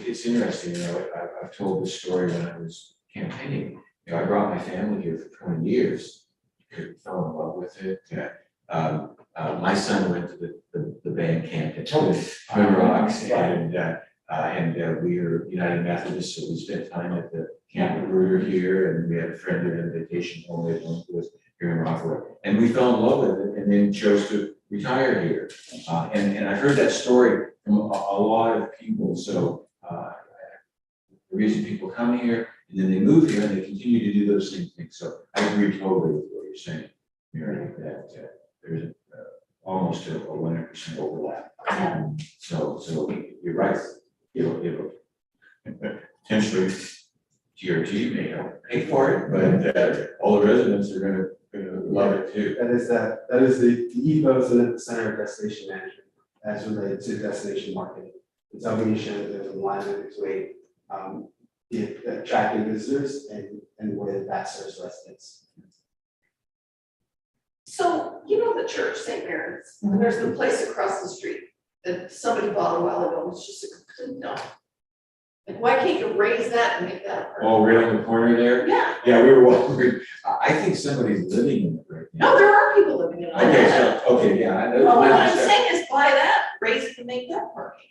it's interesting, you know, I've told this story when I was campaigning. You know, I brought my family here for 20 years, fell in love with it. My son went to the band camp at Twin Rocks, and we are United Methodist, so we spent time at the camp recruiter here, and we had a friend at a vacation home that went to us here in Rockaway. And we fell in love with it and then chose to retire here. And I've heard that story from a lot of people, so the reason people come here, and then they move here, and they continue to do those same things. So I agree totally with what you're saying, Mary, that there's almost a 100% overlap. Yeah. So you're right, it'll potentially TRT may not pay for it, but all the residents are gonna love it too. That is the ethos and at the center of destination management as related to destination marketing. It's helping you show that there's alignment between attracting visitors and where that serves residents. So, you know the church, St. Mary's, and there's the place across the street that somebody bought a while ago, it's just a complete dump. And why can't you raise that and make that? Oh, right on the corner there? Yeah, Yeah, we were wondering, I think somebody's living in it right now. no, there are people living in it. Okay, so, okay, yeah, I know. Well, what I'm saying is buy that, raise it and make that parking.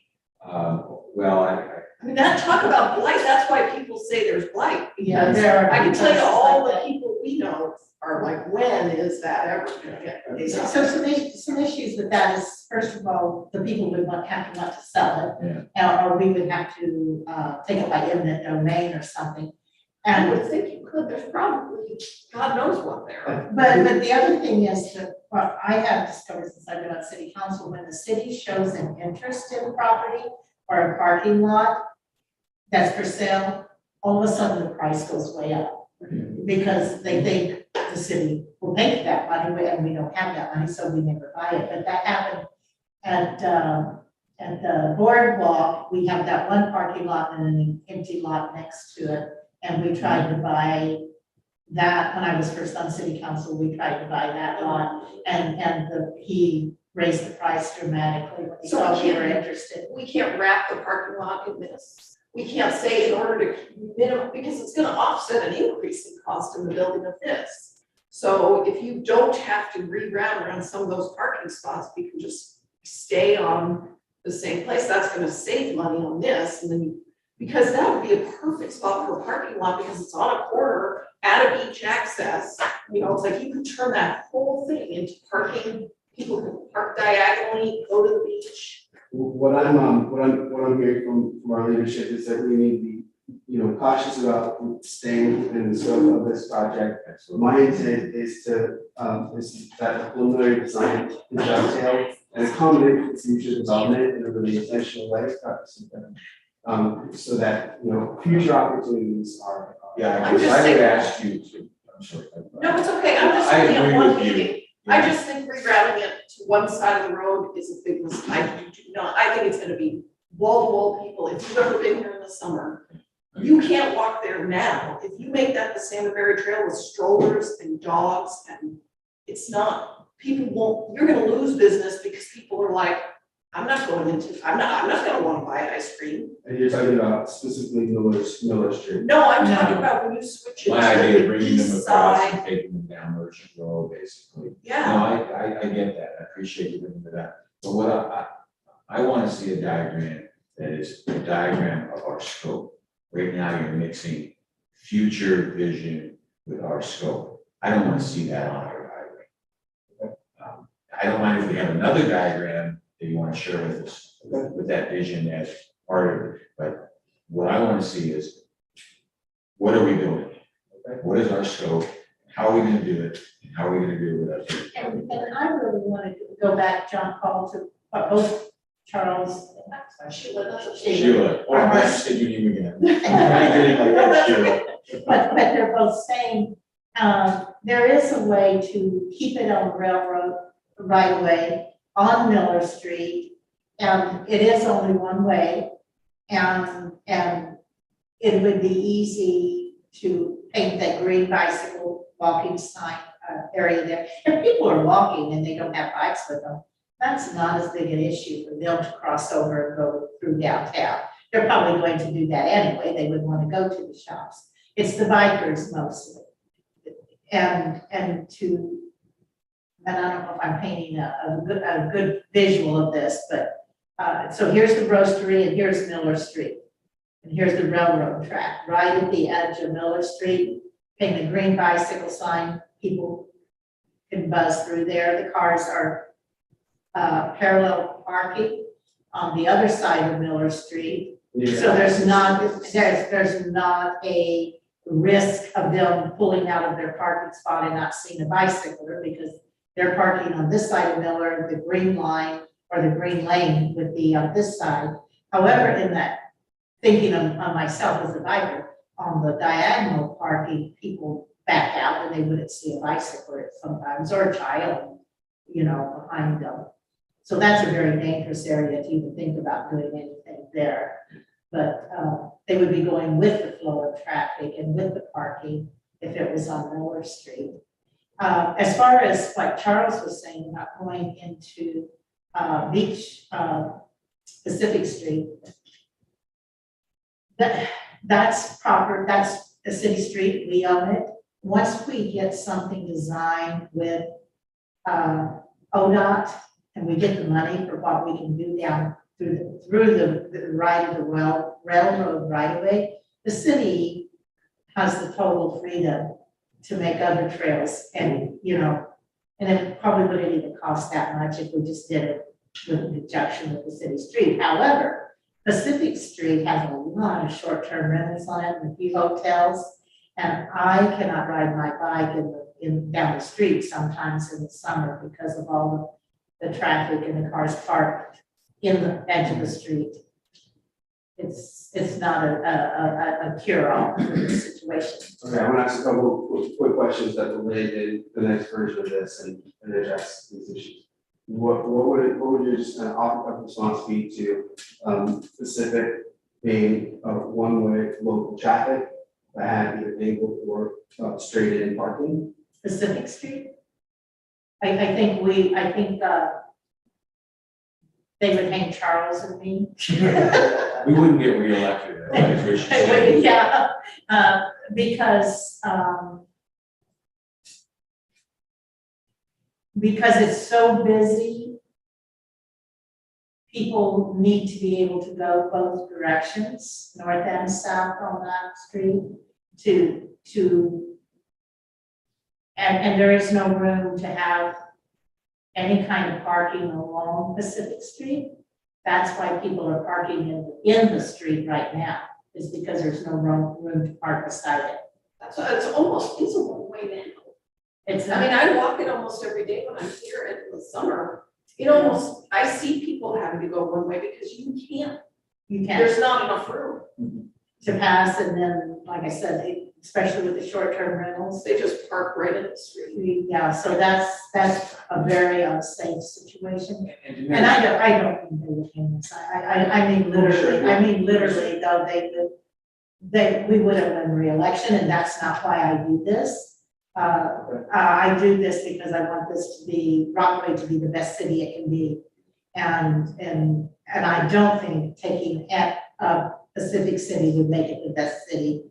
Well, I mean, that, talk about blight, that's why people say there's blight, Yeah, because there are I can tell you places all like the that. people we know are like, when is that ever gonna get? So some issues with that is, first of all, the people would have to want to sell it. Or we would have to take it by eminent domain or something. I And, would think you could, there's probably, God knows what there. but the other thing is that, what I have discovered since I've been on city council, when the city shows an interest in property or a parking lot that's for sale, all of a sudden the price goes way up. Because they think the city will make that money, and we don't have that money, so we never buy it. But that happened at the boardwalk. We have that one parking lot and an empty lot next to it. And we tried to buy that, when I was first on city council, we tried to buy that lot, and he raised the price dramatically when he So saw we we were can't- interested. We can't wrap the parking lot in this. We can't say in order to minimum, because it's gonna offset an increase in cost in the building of this. So if you don't have to reroute around some of those parking spots, we can just stay on the same place. That's gonna save money on this, and then because that would be a perfect spot for a parking lot, because it's on a corner at a beach access. You know, it's like you could turn that whole thing into parking. People can park diagonally, go to the beach. What I'm hearing from our leadership is that we need to be, cautious about staying within the scope of this project. My intent is that the preliminary design is dovetail and accommodate for future development in a really intentional way, so that, future opportunities are. Yeah, I'm because just I would saying- ask you to, I'm sorry. No, it's okay, I'm just I looking at agree one with you. meeting. I just think rerouting it to one side of the road is a big mistake. I do not, I think it's gonna be wall-to-wall people. If you've ever been here in the summer, you can't walk there now. If you make that the Salmonberry Trail with strollers and dogs, and it's not, people won't, you're gonna lose business because people are like, I'm not gonna wanna buy ice cream. And you're talking about specifically Miller Street. No, I'm talking about when you switch it My idea to of the bringing them east across side. and taking them down Merchant Road, basically. Yeah, No, I get that, I appreciate you bringing that, but what I wanna see a diagram that is a diagram of our scope. Right now, you're mixing future vision with our scope. I don't wanna see that on our highway. I don't mind if we have another diagram that you wanna share with us, with that vision as part of it, but what I wanna see is, what are we doing? What is our scope? How are we gonna do it? And how are we gonna do it with us? And I really wanted to go back, John Paul, to what both Charles and Sheila, that's what Sheila, oh, I'm glad you said your name again. I did it like that, Sheila. but they're both saying, there is a way to keep it on the railroad right away on Miller Street. And it is only one way, and it would be easy to paint that green bicycle walking sign area there. If people are walking and they don't have bikes with them, that's not as big an issue for them to cross over and go through downtown. They're probably going to do that anyway, they would want to go to the shops. It's the bikers mostly. And I don't know if I'm painting a good visual of this, but, so here's the roastery and here's Miller Street. And here's the railroad track, right at the edge of Miller Street, paint a green bicycle sign, people can buzz through there. The cars are parallel parking on the other side of Miller Street. So there's not a risk of them pulling out of their parking spot and not seeing a bicycler, because they're parking on this side of Miller, the green line or the green lane would be on this side. However, in that, thinking of myself as a biker, on the diagonal parking, people back out and they wouldn't see a bicycler sometimes, or a child, behind them. So that's a very dangerous area to even think about doing anything there. But they would be going with the flow of traffic and with the parking if it was on Miller Street. As far as what Charles was saying about going into Pacific Street, That's proper, that's a city street, we own it. Once we get something designed with, ODOT, and we get the money for what we can do down through the right of the railroad right of way, the city has the total freedom to make other trails and, and it probably wouldn't even cost that much if we just did it with the conjunction with the city street. However, Pacific Street has a lot of short-term rentals on it and a few hotels. And I cannot ride my bike down the street sometimes in the summer because of all the traffic and the cars parked in the edge of the street. It's not a cure-all for this situation. Okay, I'm gonna ask a couple of quick questions that relate in the next version of this and address these issues. What would your just kind of off-the-cuff response be to Pacific being a one-way local traffic that had either angled or straight in parking? Pacific Street? I think they would hang Charles and me. We wouldn't get reelected, that's what she's saying. Yeah, because it's so busy, people need to be able to go both directions, north and south on that street, and there is no room to have any kind of parking along Pacific Street. That's why people are parking in the street right now, is because there's no room to park beside it. That's why it's almost, it's a one-way now. It's I mean, I walk it almost every day when I'm here in the summer. I see people having to go one way because you can't, there's not enough room. to pass, and then, like I said, especially with the short-term rentals. They just park right in the street. Yeah, so that's a very unsafe situation. And And I don't mean they would hang us. I mean literally, though, we would have won re-election, and that's not why I do this. I do this because I want this to be, Rockaway to be the best city it can be. And I don't think taking Pacific City would make it the best city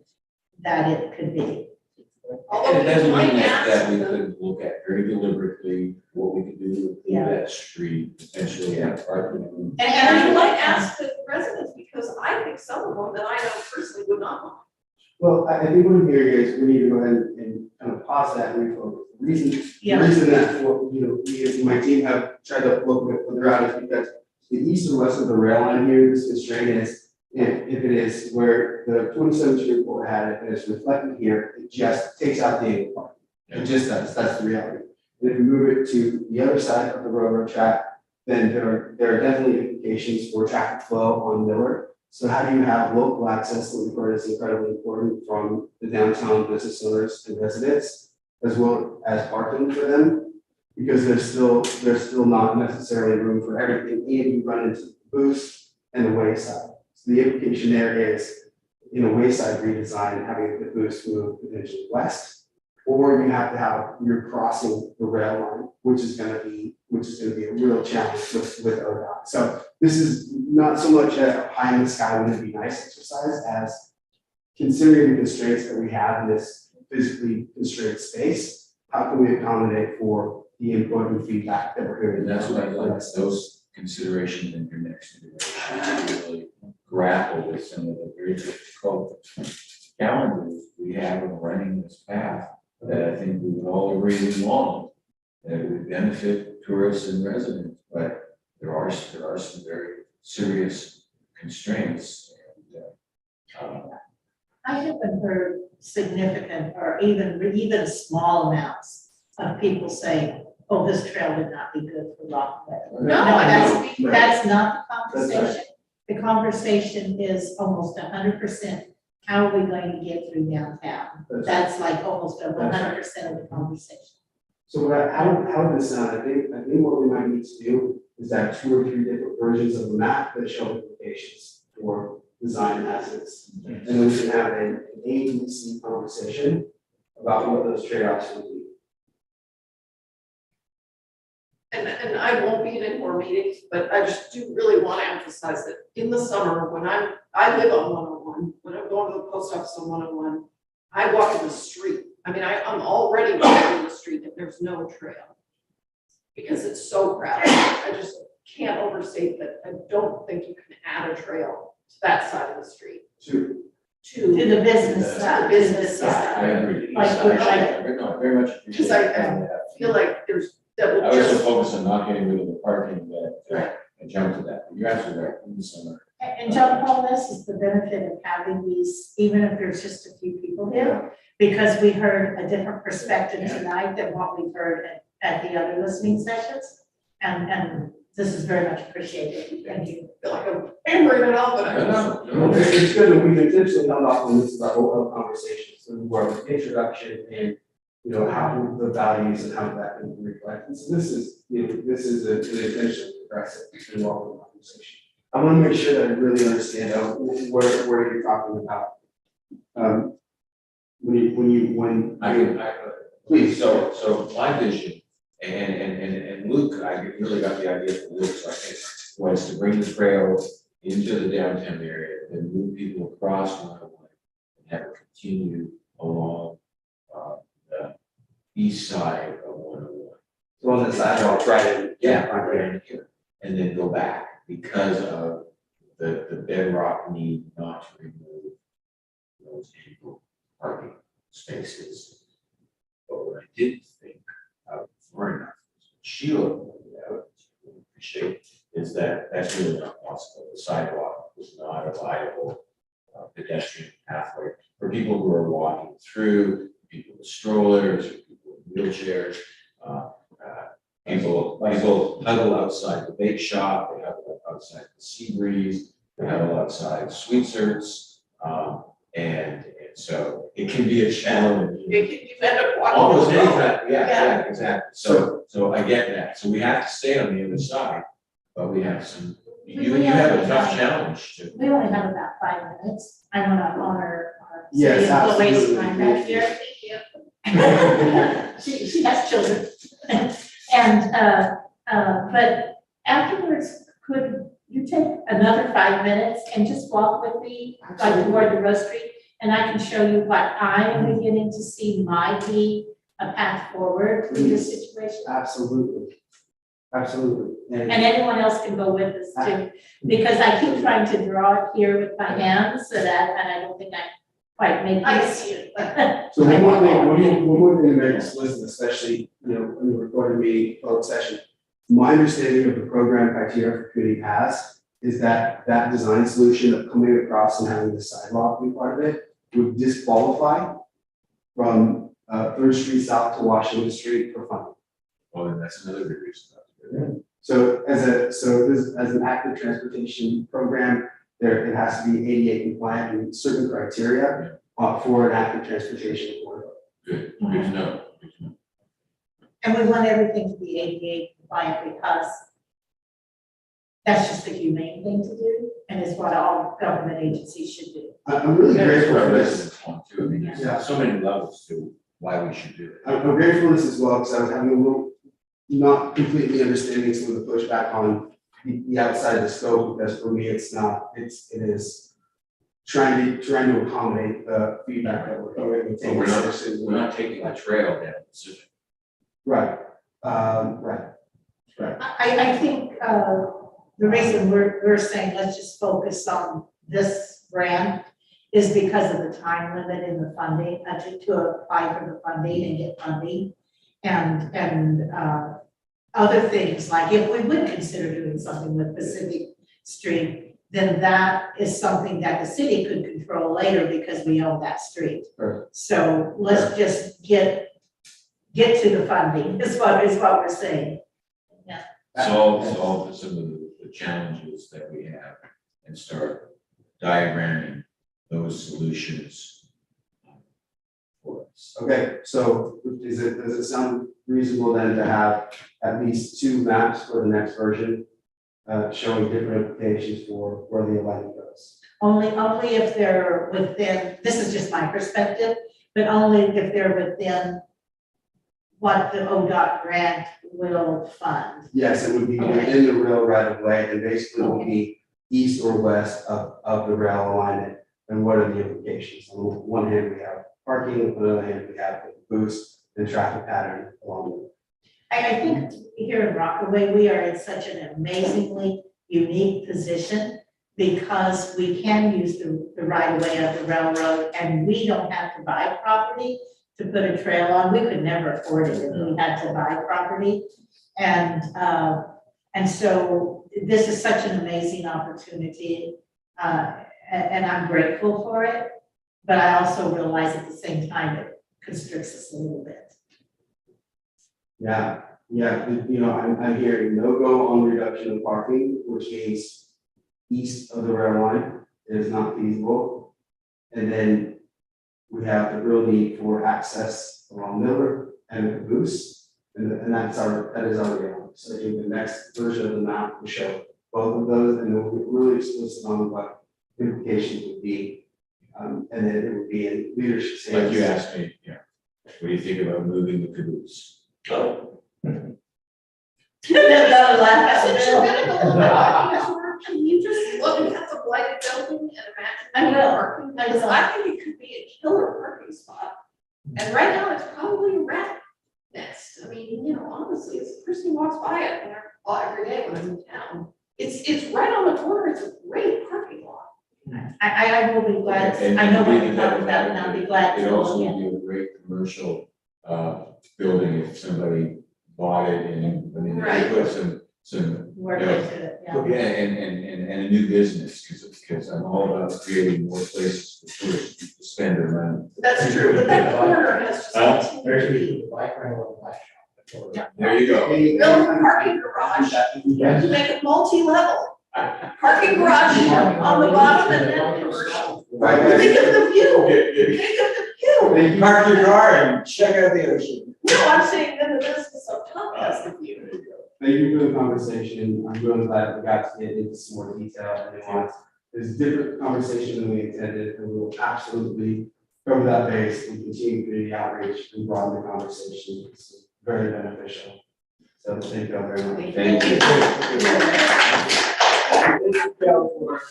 that it could be. Although it doesn't we might mean ask that we them- could look at very deliberately what we could do with Yeah. that street, potentially have parking. And I might ask the residents, because I think some of them that I know personally would not want. Well, I think what I'm hearing is we need to go ahead and kind of pause that and refocus. The Yeah. reason that, we as my team have tried to look a bit further out is because the east and west of the rail line here, this constraint is, if it is where the 27th Street report had it, and it's reflected here, it just takes out the angle parking. It just does, that's the reality. And if you move it to the other side of the railroad track, then there are definitely implications for traffic flow on Miller. So how do you have local access that we've heard is incredibly important from the downtown business owners and residents, as well as parking for them? Because there's still not necessarily room for everything, and you run into the boost and the wayside. So the implication there is, in a wayside redesign, having the boost move potentially west, or you have to have, you're crossing the rail line, which is gonna be a real challenge with ODOT. So this is not so much a pie in the sky, wouldn't it be nice exercise, as considering the constraints that we have in this physically constrained space, how can we accommodate for the input and feedback that we're hearing? And that's what I like, those considerations in your next iteration, really grapple with some of the very difficult challenges we have in running this path that I think we would all agree we want, that it would benefit tourists and residents, but there are some very serious constraints. And, I haven't heard significant or even small amounts of people saying, oh, this trail would not be good for Rockaway. No, That's not the That's conversation. The conversation is almost 100%, how are we going to get through downtown? That's like almost 100% of the conversation. So how would this sound? I think what we might need to do is have 2 or 3 different versions of the map that show implications for design assets. And then we can have an A, B, C conversation about what those trade-offs would be. And I won't be in any more meetings, but I just do really want to emphasize that in the summer, when I live on 101. 101, when I'm going to the post office on 101, I walk in the street. I mean, I'm already walking the street and there's no trail. Because it's so crowded. I just can't overstate that. I don't think you can add a trail to that side of the street. To To the business side. Business I side. agree. Like, I very much appreciate Because I that. feel like there's, that I would was so just, focused on not getting rid of the parking that, Right. I jumped to that. You're absolutely right. In the summer. And John Paul, this is the benefit of having these, even if there's just a few people here, because we heard a different perspective tonight than what we've heard at the other listening sessions. And this is very much appreciated. Thank you. feel like I'm hammering it all, but I just. No. It's good that we've intentionally held off on this about open conversations, so more of an introduction and, how the values and how that can reflect. And so this is, this is an intention to progress it and welcome conversation. I want to make sure that I really understand where you're talking about. When I can, Please. So my vision, and Luke, I really got the idea from Luke, so I think, was to bring the trail into the downtown area, and move people across 101 and have it continue along, the east side of 101. so on the sidewalk, right in. Yeah, right in here, and then go back because of the bedrock need not to remove those ample parking spaces. But what I didn't think of far enough, Sheila pointed out, which I appreciate, is that that's really not possible. The sidewalk is not a viable pedestrian pathway for people who are walking through, people with strollers, or people in wheelchairs. People huddle outside the bake shop, they huddle outside the Sea Breeze, they huddle outside Sweet Certs, and so it can be a challenge. You end up walking. Almost the road. anytime, yeah, exactly. So I get that. So we have to stay on the other side, but we have some, you have a tough challenge to. We only have about 5 minutes. I want to honor our Yes, city employees' absolutely. time back here. She has children. And, but afterwards, could you take another 5 minutes and just walk with me, like toward the Rose Street? And I can show you what I am beginning to see might be a path forward in this situation. Absolutely. And anyone else can go with us too, because I keep trying to draw it here with my hands so that, and I don't think I'm quite making I it. see it. So one more thing to make explicit, especially, in the recorded meeting, closed session. My understanding of the program criteria for community pass is that design solution of coming across and having the sidewalk be part of it would disqualify from 3rd Street South to Washington Street for funding. Well, then that's another good reason. Not to do So as an active transportation program, it has to be ADA compliant and certain criteria for an active transportation corridor. Good to know. And we want everything to be ADA compliant because that's just the humane thing to do, and it's what all government agencies should do. I'm really That's grateful what for our this. residents want too. I mean, Yeah. there's so many levels to why we should do it. I'm grateful for this as well, because I was having a little, not completely understanding some of the pushback on the outside of the scope, because for me, it's not, it is trying to accommodate the feedback that we're going to But we're not taking the trail down the Pacific. Right, right. I think, the reason we're saying let's just focus on this grant is because of the time limit in the funding, to apply for the funding and get funding. And other things, like if we would consider doing something with Pacific Street, then that is something that the city could control later because we own that street. Sure. So let's just get to the funding, is what we're saying. Solve some of the challenges that we have and start diagramming those solutions for us. Okay, so does it sound reasonable then to have at least 2 maps for the next version, showing different implications for where the alignment goes? Only if they're within, this is just my perspective, but only if they're within what the ODOT grant will fund. Yes, it would be Okay. within the rail right of way, and basically will be east or west of the rail alignment. and what are the implications? On one hand, we have parking, on the other hand, we have the boost and traffic pattern along the way. I think here in Rockaway, we are in such an amazingly unique position because we can use the right of way of the railroad and we don't have to buy property to put a trail on. We could never afford it if we had to buy property. And so this is such an amazing opportunity, and I'm grateful for it. But I also realize at the same time it constricts us a little bit. Yeah, I'm hearing no go on reduction of parking, which means east of the rail line is not feasible. And then we have the real need for access along Miller and the caboose, and that is already on. So I think the next version of the map will show both of those, and we'll be really explicit on what implications would be. And then it would be in leadership. Like you asked me, yeah, what do you think about moving the caboose? Oh. That laugh at Since the you're bill. gonna go on the walking tour, can you just look at the blighted building and imagine? I will. Parking? I Because will. I think it could be a killer parking spot. And right now, it's probably a rat nest. I mean, honestly, as a person who walks by it every day when I'm in town, it's right on the corner. It's a great parking lot. I will be glad, And I know what really you're that talking about, and I'll be matter, glad it to also look would at. be a great commercial building if somebody bought it and, I mean, they Right. put some, Work you know, into it, yeah. and a new business, because I'm all about creating more places for tourists to spend their money. That's true, but that corner has just continued There's to a be. bike rental and bike shop. Yeah. There you go. Build a parking garage, make it multi-level. Parking garage on the bottom and then commercial. Think of the view. Think of the view. Park your car and check out the ocean. No, I'm saying then the business up top has the view. Thank you for the conversation. I'm really glad we got to get into some more detail and nuance. It's a different conversation than we intended, and we will absolutely cover that base and continue community outreach and broaden the conversation. It's very beneficial. So thank you all very much. Thank you.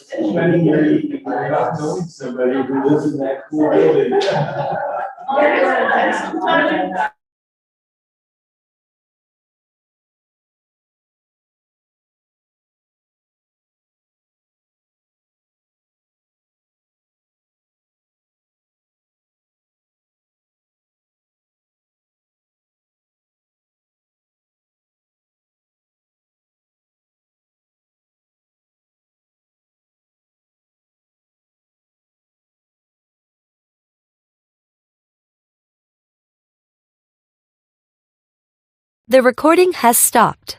Spending your evening About knowing somebody who lives in that cool building. The recording has stopped.